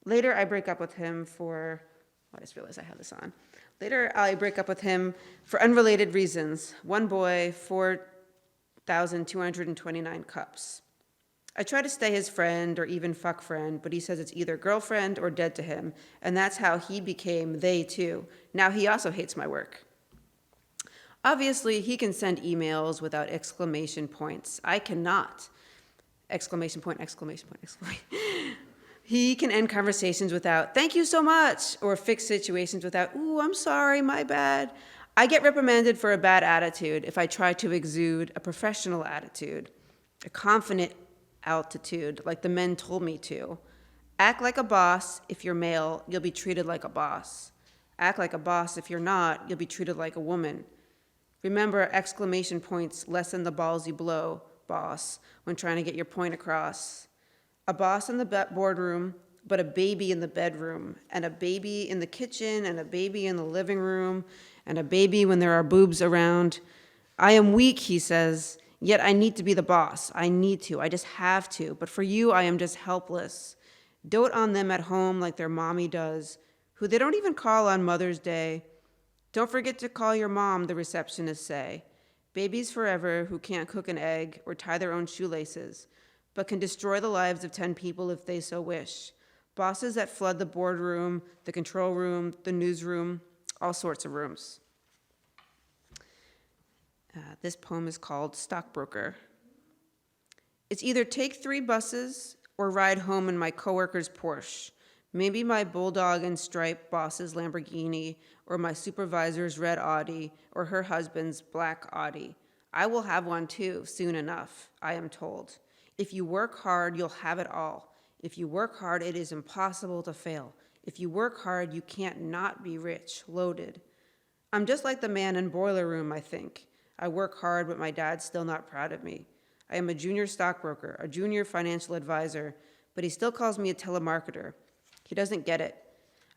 Later, I break up with him for, I just realized I have this on. Later, I break up with him for unrelated reasons. One boy, 4,229 cups. I try to stay his friend or even fuck friend, but he says it's either girlfriend or dead to him, and that's how he became they too. Now he also hates my work. Obviously, he can send emails without exclamation points. I cannot. Exclamation point, exclamation point, exclamation point. He can end conversations without, thank you so much, or fix situations without, ooh, I'm sorry, my bad. I get reprimanded for a bad attitude if I try to exude a professional attitude, a confident altitude, like the men told me to. Act like a boss. If you're male, you'll be treated like a boss. Act like a boss. If you're not, you'll be treated like a woman. Remember, exclamation points lessen the balls you blow, boss, when trying to get your point across. A boss in the boardroom, but a baby in the bedroom, and a baby in the kitchen, and a baby in the living room, and a baby when there are boobs around. I am weak, he says, yet I need to be the boss. I need to. I just have to. But for you, I am just helpless. Dote on them at home like their mommy does, who they don't even call on Mother's Day. Don't forget to call your mom, the receptionists say. Babies forever who can't cook an egg or tie their own shoelaces, but can destroy the lives of 10 people if they so wish. Bosses that flood the boardroom, the control room, the newsroom, all sorts of rooms. This poem is called Stockbroker. It's either take 3 buses or ride home in my coworker's Porsche. Maybe my bulldog and stripe boss's Lamborghini, or my supervisor's red Audi, or her husband's black Audi. I will have one too, soon enough, I am told. If you work hard, you'll have it all. If you work hard, it is impossible to fail. If you work hard, you can't not be rich, loaded. I'm just like the man in Boiler Room, I think. I work hard, but my dad's still not proud of me. I am a junior stockbroker, a junior financial advisor, but he still calls me a telemarketer. He doesn't get it.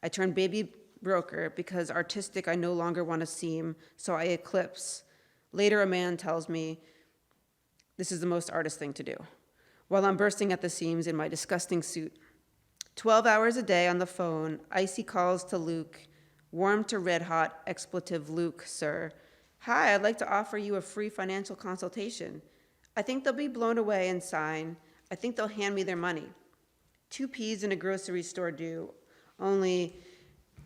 I turn baby broker because artistic I no longer want to seem, so I eclipse. Later, a man tells me this is the most artist thing to do, while I'm bursting at the seams in my disgusting suit. 12 hours a day on the phone, icy calls to Luke, warm to red hot expletive Luke, sir. Hi, I'd like to offer you a free financial consultation. I think they'll be blown away and sign. I think they'll hand me their money. 2 peas in a grocery store do, only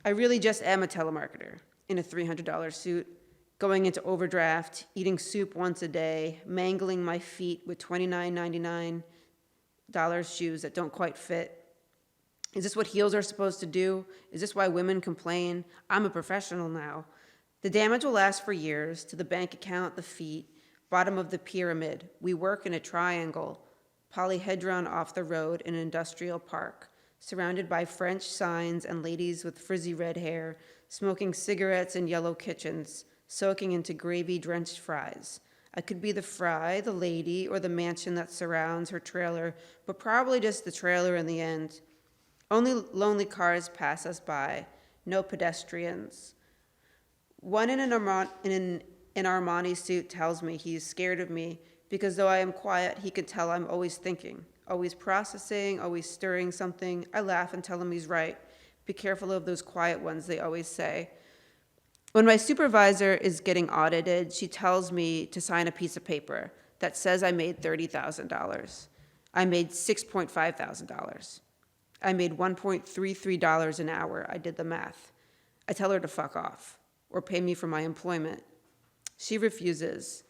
I really just am a telemarketer in a $300 suit, going into overdraft, eating soup once a day, mangling my feet with $29.99 shoes that don't quite fit. Is this what heels are supposed to do? Is this why women complain? I'm a professional now. The damage will last for years, to the bank account, the feet, bottom of the pyramid. We work in a triangle, polyhedron off the road in an industrial park, surrounded by French signs and ladies with frizzy red hair, smoking cigarettes in yellow kitchens, soaking into gravy-drenched fries. I could be the fry, the lady, or the mansion that surrounds her trailer, but probably just the trailer in the end. Only lonely cars pass us by, no pedestrians. One in an Armani suit tells me he's scared of me because though I am quiet, he can tell I'm always thinking, always processing, always stirring something. I laugh and tell him he's right. Be careful of those quiet ones, they always say. When my supervisor is getting audited, she tells me to sign a piece of paper that says I made $30,000. I made $6,500. I made $1.33 an hour. I did the math. I tell her to fuck off or pay me for my employment. She refuses.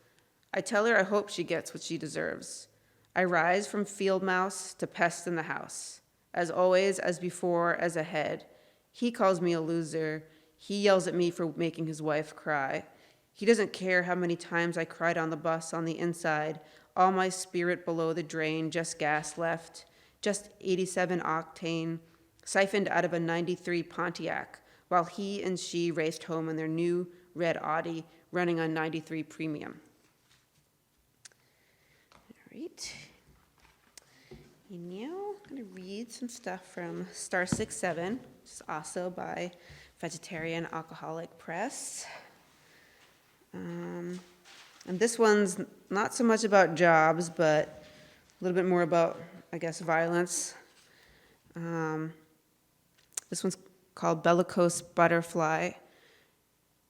I tell her I hope she gets what she deserves. I rise from field mouse to pest in the house. As always, as before, as ahead. He calls me a loser. He yells at me for making his wife cry. He doesn't care how many times I cried on the bus on the inside, all my spirit below the drain, just gas left, just 87 octane, siphoned out of a 93 Pontiac, while he and she raced home in their new red Audi, running on 93 premium. All right. And now I'm going to read some stuff from Star 67, which is also by Vegetarian Alcoholic Press. And this one's not so much about jobs, but a little bit more about, I guess, violence. This one's called Bellicose Butterfly.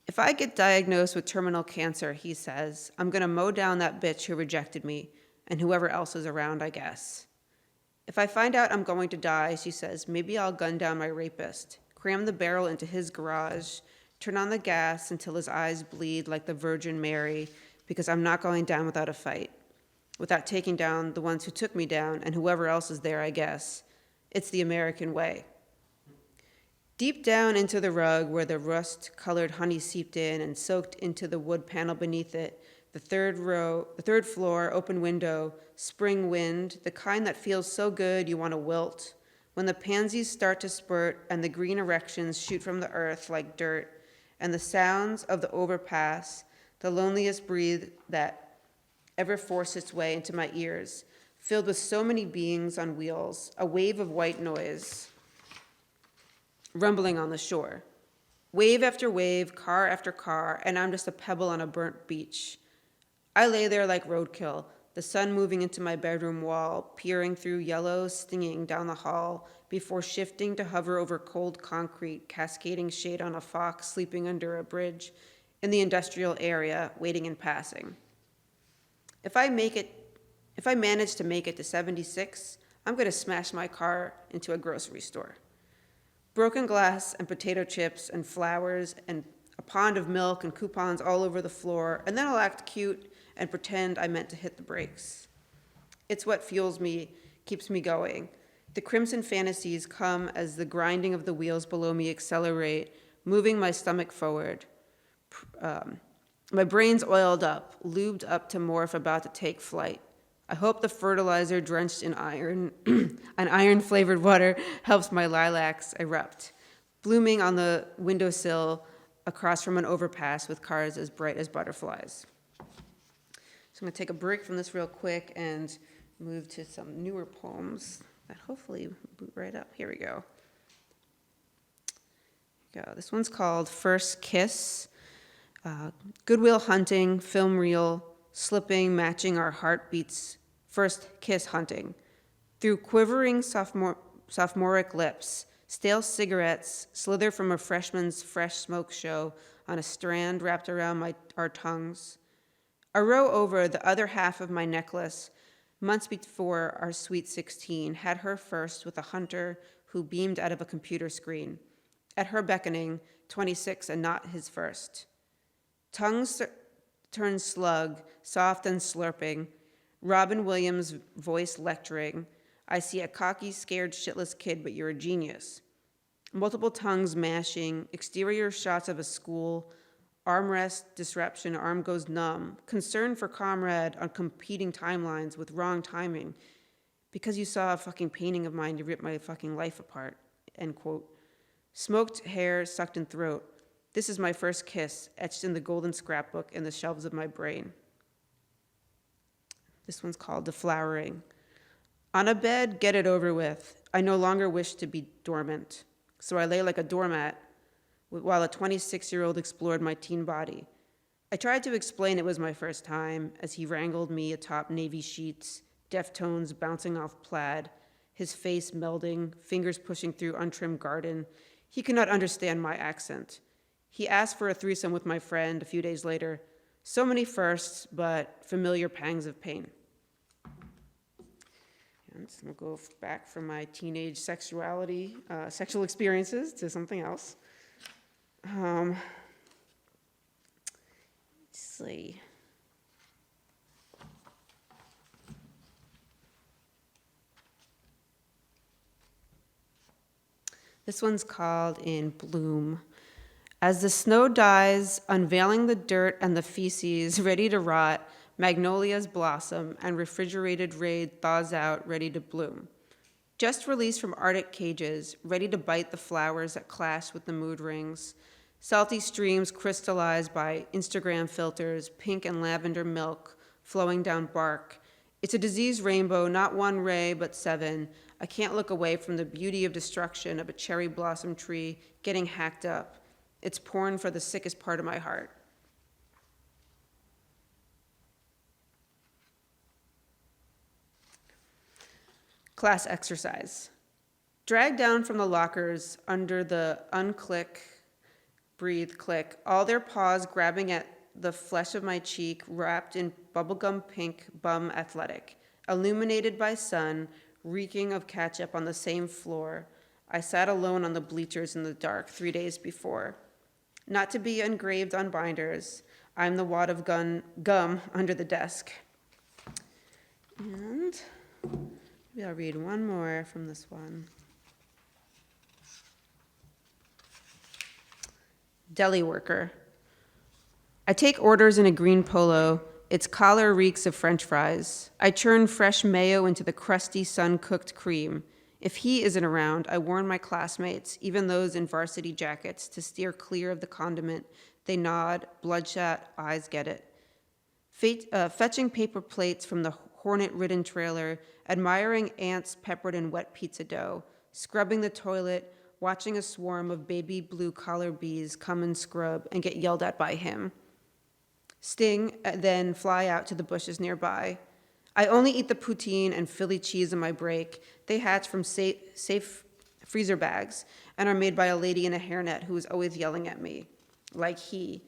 If I get diagnosed with terminal cancer, he says, I'm going to mow down that bitch who rejected me and whoever else is around, I guess. If I find out I'm going to die, she says, maybe I'll gun down my rapist, cram the barrel into his garage, turn on the gas until his eyes bleed like the Virgin Mary, because I'm not going down without a fight, without taking down the ones who took me down and whoever else is there, I guess. It's the American way. Deep down into the rug where the rust-colored honey seeped in and soaked into the wood panel beneath it, the third floor, open window, spring wind, the kind that feels so good you want to wilt. When the pansies start to spurt and the green erections shoot from the earth like dirt, and the sounds of the overpass, the loneliest breathe that ever forced its way into my ears, filled with so many beings on wheels, a wave of white noise rumbling on the shore. Wave after wave, car after car, and I'm just a pebble on a burnt beach. I lay there like roadkill, the sun moving into my bedroom wall, peering through yellow, stinging down the hall, before shifting to hover over cold concrete, cascading shade on a fox sleeping under a bridge in the industrial area, waiting and passing. If I manage to make it to 76, I'm going to smash my car into a grocery store. Broken glass and potato chips and flowers and a pond of milk and coupons all over the floor, and then I'll act cute and pretend I meant to hit the brakes. It's what fuels me, keeps me going. The crimson fantasies come as the grinding of the wheels below me accelerate, moving my stomach forward. My brain's oiled up, lubed up to morph, about to take flight. I hope the fertilizer drenched in iron and iron-flavored water helps my lilacs erupt, blooming on the windowsill across from an overpass with cars as bright as butterflies. So I'm going to take a break from this real quick and move to some newer poems that hopefully boot right up. Here we go. This one's called First Kiss. Goodwill hunting, film reel, slipping, matching our heartbeats, first kiss hunting. Through quivering sophomoric lips, stale cigarettes slither from a freshman's fresh smoke show on a strand wrapped around our tongues. A row over, the other half of my necklace, months before our sweet 16, had her first with a hunter who beamed out of a computer screen. At her beckoning, 26 and not his first. Tongues turn slug, soft and slurping. Robin Williams' voice lecturing. I see a cocky, scared, shitless kid, but you're a genius. Multiple tongues mashing, exterior shots of a school, armrest disruption, arm goes numb, concern for comrade on competing timelines with wrong timing. Because you saw a fucking painting of mine, you ripped my fucking life apart, end quote. Smoked hair, sucked in throat. This is my first kiss, etched in the golden scrapbook in the shelves of my brain. This one's called Deflowering. On a bed, get it over with. I no longer wish to be dormant. So I lay like a doormat while a 26-year-old explored my teen body. I tried to explain it was my first time as he wrangled me atop navy sheets, deftones bouncing off plaid, his face melding, fingers pushing through untrimmed garden. He could not understand my accent. He asked for a threesome with my friend a few days later. So many firsts, but familiar pangs of pain. And we'll go back from my teenage sexual experiences to something else. Let's see. This one's called In Bloom. As the snow dies, unveiling the dirt and the feces, ready to rot, magnolias blossom, and refrigerated raid thaws out, ready to bloom. Just released from Arctic cages, ready to bite the flowers that clash with the mood rings. Salty streams crystallized by Instagram filters, pink and lavender milk flowing down bark. It's a diseased rainbow, not one ray, but 7. I can't look away from the beauty of destruction of a cherry blossom tree getting hacked up. It's porn for the sickest part of my heart. Class exercise. Dragged down from the lockers under the unclick, breathe, click, all their paws grabbing at the flesh of my cheek, wrapped in bubblegum pink bum athletic, illuminated by sun, reeking of ketchup on the same floor. I sat alone on the bleachers in the dark 3 days before. Not to be engraved on binders, I'm the wad of gum under the desk. And maybe I'll read one more from this one. Deli worker. I take orders in a green polo. Its collar reeks of French fries. I churn fresh mayo into the crusty, sun-cooked cream. If he isn't around, I warn my classmates, even those in varsity jackets, to steer clear of the condiment. They nod, bloodshot eyes get it. Fetching paper plates from the hornet-ridden trailer, admiring ants peppered in wet pizza dough, scrubbing the toilet, watching a swarm of baby blue collar bees come and scrub and get yelled at by him. Sting, then fly out to the bushes nearby. I only eat the poutine and Philly cheese in my break. They hatch from safe freezer bags and are made by a lady in a hairnet who is always yelling at me. Like he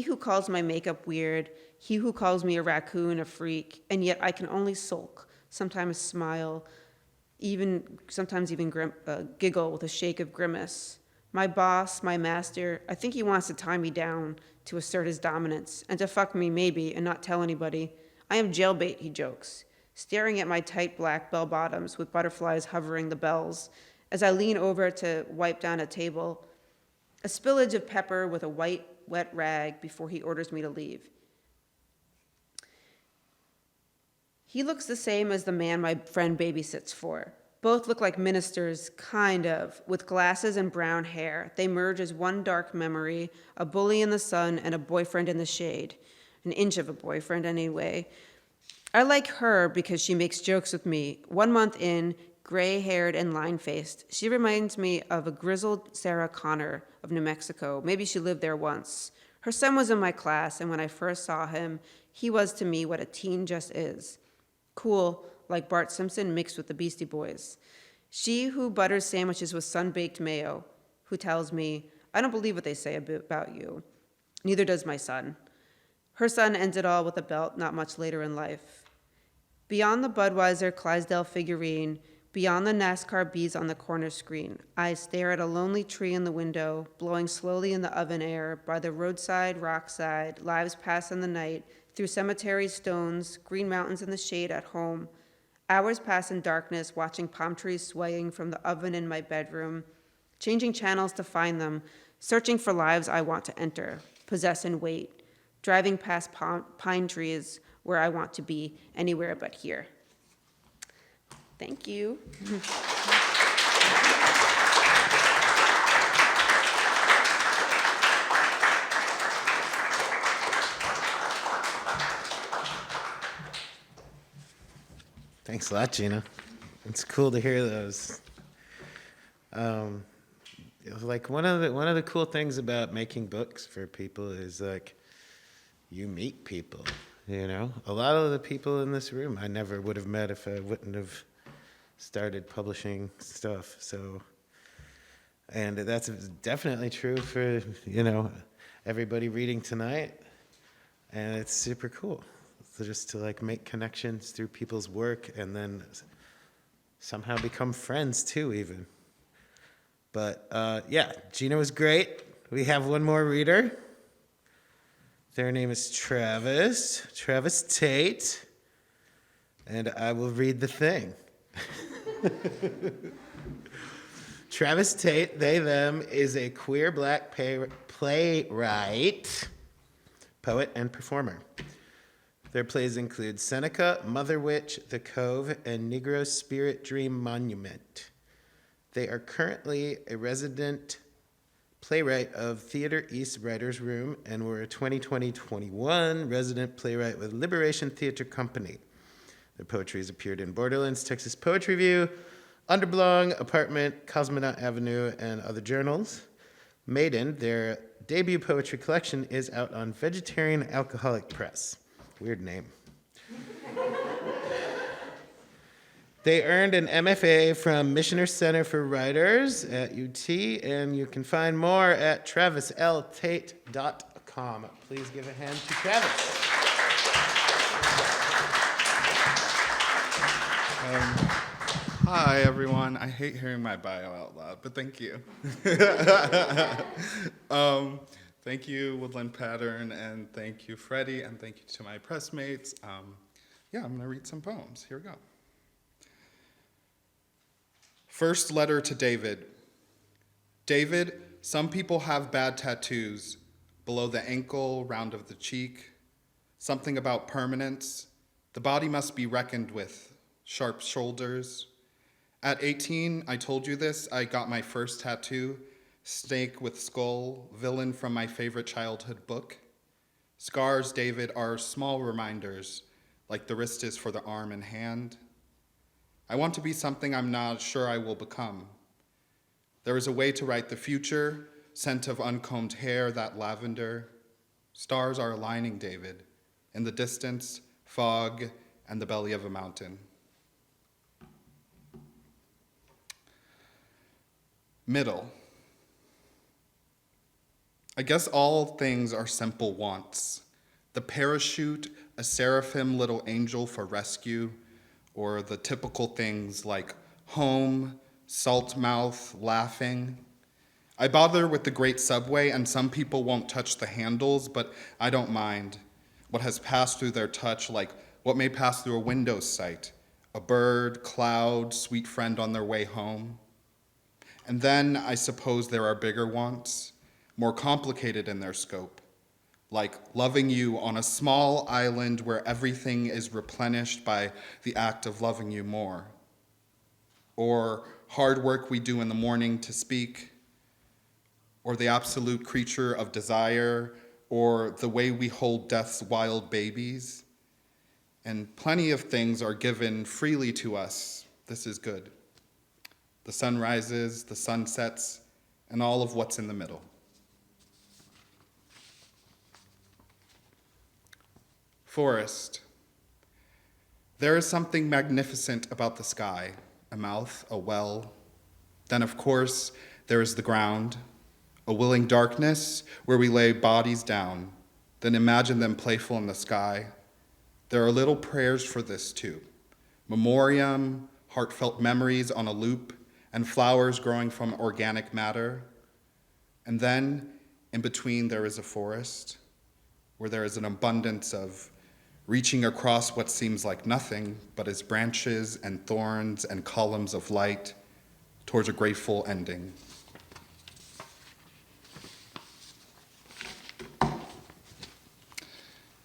who calls my makeup weird, he who calls me a raccoon, a freak, and yet I can only sulk, sometimes smile, sometimes even giggle with a shake of grimace. My boss, my master, I think he wants to tie me down to assert his dominance, and to fuck me maybe and not tell anybody. I am jailbait, he jokes. staring at my tight black bell bottoms with butterflies hovering the bells as I lean over to wipe down a table, a spillage of pepper with a white, wet rag before he orders me to leave. He looks the same as the man my friend babysits for. Both look like ministers, kind of, with glasses and brown hair. They merge as one dark memory, a bully in the sun and a boyfriend in the shade. An inch of a boyfriend, anyway. I like her because she makes jokes with me. 1 month in, gray-haired and line-faced, she reminds me of a grizzled Sarah Connor of New Mexico. Maybe she lived there once. Her son was in my class, and when I first saw him, he was to me what a teen just is. Cool, like Bart Simpson mixed with the Beastie Boys. She who butters sandwiches with sun-baked mayo, who tells me, I don't believe what they say about you. Neither does my son. Her son ends it all with a belt not much later in life. Beyond the Budweiser Clydesdale figurine, beyond the NASCAR bees on the corner screen, I stare at a lonely tree in the window, blowing slowly in the oven air, by the roadside, rockside, lives pass in the night, through cemetery stones, green mountains in the shade at home. Hours pass in darkness, watching palm trees swaying from the oven in my bedroom, changing channels to find them, searching for lives I want to enter, possess and wait, driving past pine trees where I want to be, anywhere but here. Thank you. Thanks a lot, Gina. It's cool to hear those. Like one of the cool things about making books for people is like you meet people. You know, a lot of the people in this room I never would have met if I wouldn't have started publishing stuff. So, and that's definitely true for, you know, everybody reading tonight. And it's super cool. So just to like make connections through people's work and then somehow become friends too, even. But yeah, Gina was great. We have one more reader. Their name is Travis Tate, and I will read the thing. Travis Tate, they, them, is a queer black playwright, poet, and performer. Their plays include Seneca, Mother Witch, The Cove, and Negro Spirit Dream Monument. They are currently a resident playwright of Theater East Writers' Room and were a 2020-21 resident playwright with Liberation Theater Company. Their poetry has appeared in Borderlands, Texas Poetry Review, Underblong, Apartment, Cosmonaut Avenue, and other journals. Maiden, their debut poetry collection, is out on Vegetarian Alcoholic Press. Weird name. They earned an MFA from Missioner Center for Writers at UT, and you can find more at travisltate.com. Please give a hand to Travis. Hi, everyone. I hate hearing my bio out loud, but thank you. Thank you, Woodland Pattern, and thank you, Freddie, and thank you to my pressmates. Yeah, I'm going to read some poems. Here we go. First letter to David. David, some people have bad tattoos, below the ankle, round of the cheek, something about permanence. The body must be reckoned with, sharp shoulders. At 18, I told you this, I got my first tattoo, snake with skull, villain from my favorite childhood book. Scars, David, are small reminders, like the wrist is for the arm and hand. I want to be something I'm not sure I will become. There is a way to write the future, scent of uncombed hair, that lavender. Stars are aligning, David. In the distance, fog, and the belly of a mountain. Middle. I guess all things are simple wants. The parachute, a seraphim little angel for rescue, or the typical things like home, salt mouth, laughing. I bother with the great subway, and some people won't touch the handles, but I don't mind. What has passed through their touch like what may pass through a window sight, a bird, cloud, sweet friend on their way home. And then I suppose there are bigger wants, more complicated in their scope, like loving you on a small island where everything is replenished by the act of loving you more. Or hard work we do in the morning to speak, or the absolute creature of desire, or the way we hold death's wild babies. And plenty of things are given freely to us. This is good. The sun rises, the sun sets, and all of what's in the middle. Forest. There is something magnificent about the sky, a mouth, a well. Then, of course, there is the ground, a willing darkness where we lay bodies down, then imagine them playful in the sky. There are little prayers for this too. Memoriam, heartfelt memories on a loop, and flowers growing from organic matter. And then, in between, there is a forest, where there is an abundance of reaching across what seems like nothing, but is branches and thorns and columns of light towards a grateful ending.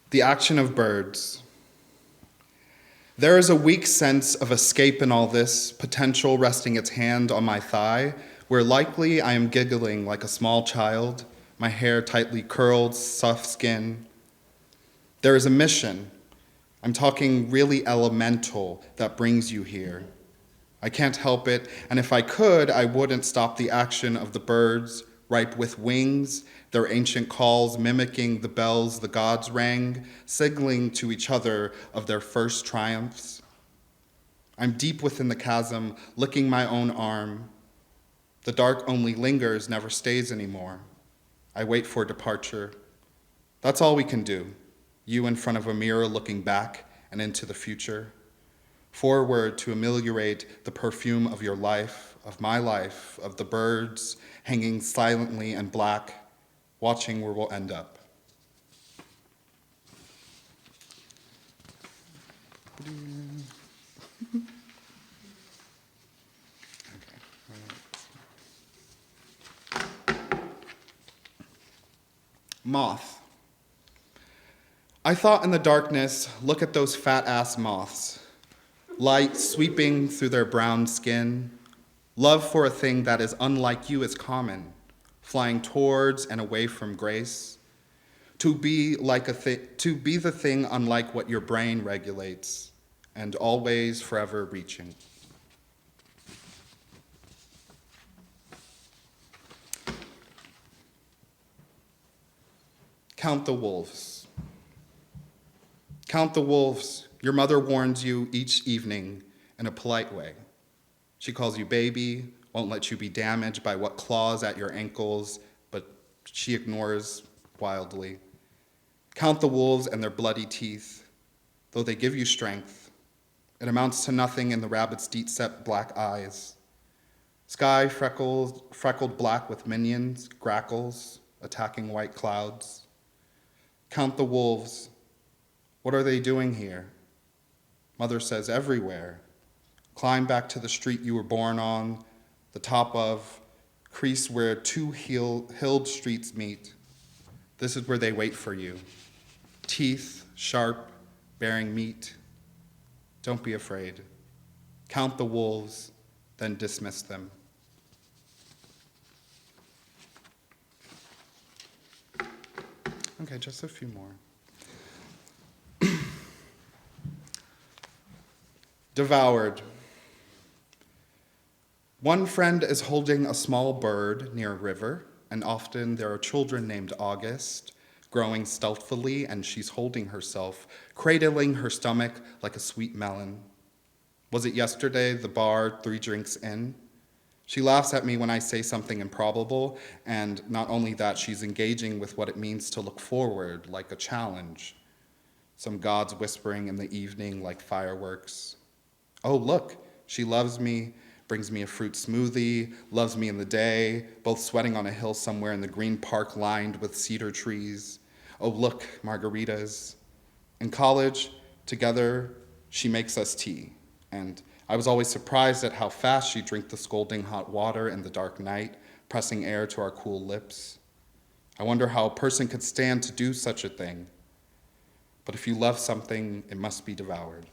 The action of birds. There is a weak sense of escape in all this, potential resting its hand on my thigh, where likely I am giggling like a small child, my hair tightly curled, soft skin. There is a mission. I'm talking really elemental that brings you here. I can't help it, and if I could, I wouldn't stop the action of the birds, ripe with wings, their ancient calls mimicking the bells the gods rang, signaling to each other of their first triumphs. I'm deep within the chasm, licking my own arm. The dark only lingers, never stays anymore. I wait for departure. That's all we can do. You in front of a mirror looking back and into the future. Forward to ameliorate the perfume of your life, of my life, of the birds hanging silently and black, watching where we'll end up. Moth. I thought in the darkness, look at those fat-ass moths. Light sweeping through their brown skin. Love for a thing that is unlike you is common, flying towards and away from grace. To be the thing unlike what your brain regulates, and always forever reaching. Count the wolves. Count the wolves. Your mother warns you each evening in a polite way. She calls you baby, won't let you be damaged by what claws at your ankles, but she ignores wildly. Count the wolves and their bloody teeth, though they give you strength. It amounts to nothing in the rabbit's deep-set black eyes. Sky freckled black with minions, grackles, attacking white clouds. Count the wolves. What are they doing here? Mother says everywhere. Climb back to the street you were born on, the top of, crease where two hilled streets meet. This is where they wait for you. Teeth, sharp, bearing meat. Don't be afraid. Count the wolves, then dismiss them. Okay, just a few more. Devoured. One friend is holding a small bird near a river, and often there are children named August, growing stealthily, and she's holding herself, cradling her stomach like a sweet melon. Was it yesterday, the bar, 3 drinks in? She laughs at me when I say something improbable, and not only that, she's engaging with what it means to look forward, like a challenge. Some gods whispering in the evening like fireworks. Oh, look, she loves me, brings me a fruit smoothie, loves me in the day, both sweating on a hill somewhere in the green park lined with cedar trees. Oh, look, margaritas. In college, Together, she makes us tea, and I was always surprised at how fast she'd drink the scalding hot water in the dark night, pressing air to our cool lips. I wonder how a person could stand to do such a thing. But if you love something, it must be devoured.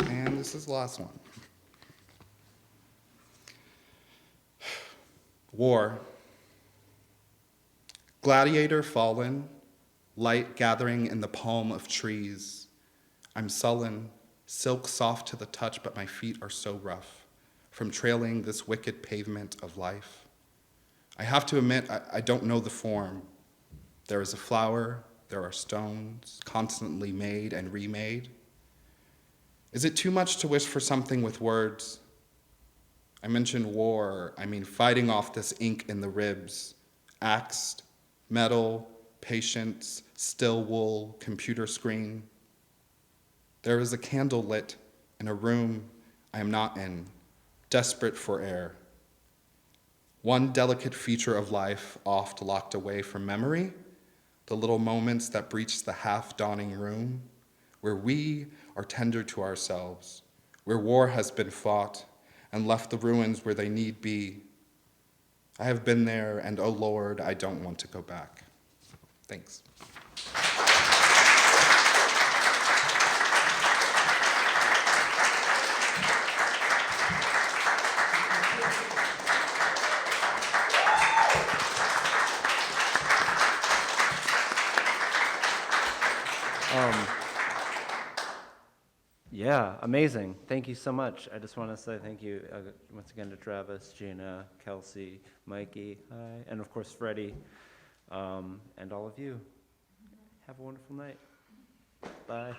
And this is the last one. War. Gladiator fallen, light gathering in the palm of trees. I'm sullen, silk soft to the touch, but my feet are so rough from trailing this wicked pavement of life. I have to admit, I don't know the form. There is a flower, there are stones, constantly made and remade. Is it too much to wish for something with words? I mention war, I mean fighting off this ink in the ribs, axed, metal, patience, still wool, computer screen. There is a candle lit in a room I am not in, desperate for air. One delicate feature of life oft locked away from memory, the little moments that breach the half-dawning room, where we are tender to ourselves, where war has been fought and left the ruins where they need be. I have been there, and oh Lord, I don't want to go back. Thanks. Yeah, amazing. Thank you so much. I just want to say thank you once again to Travis, Gina, Kelsey, Mikey, and of course Freddie, and all of you. Have a wonderful night. Bye.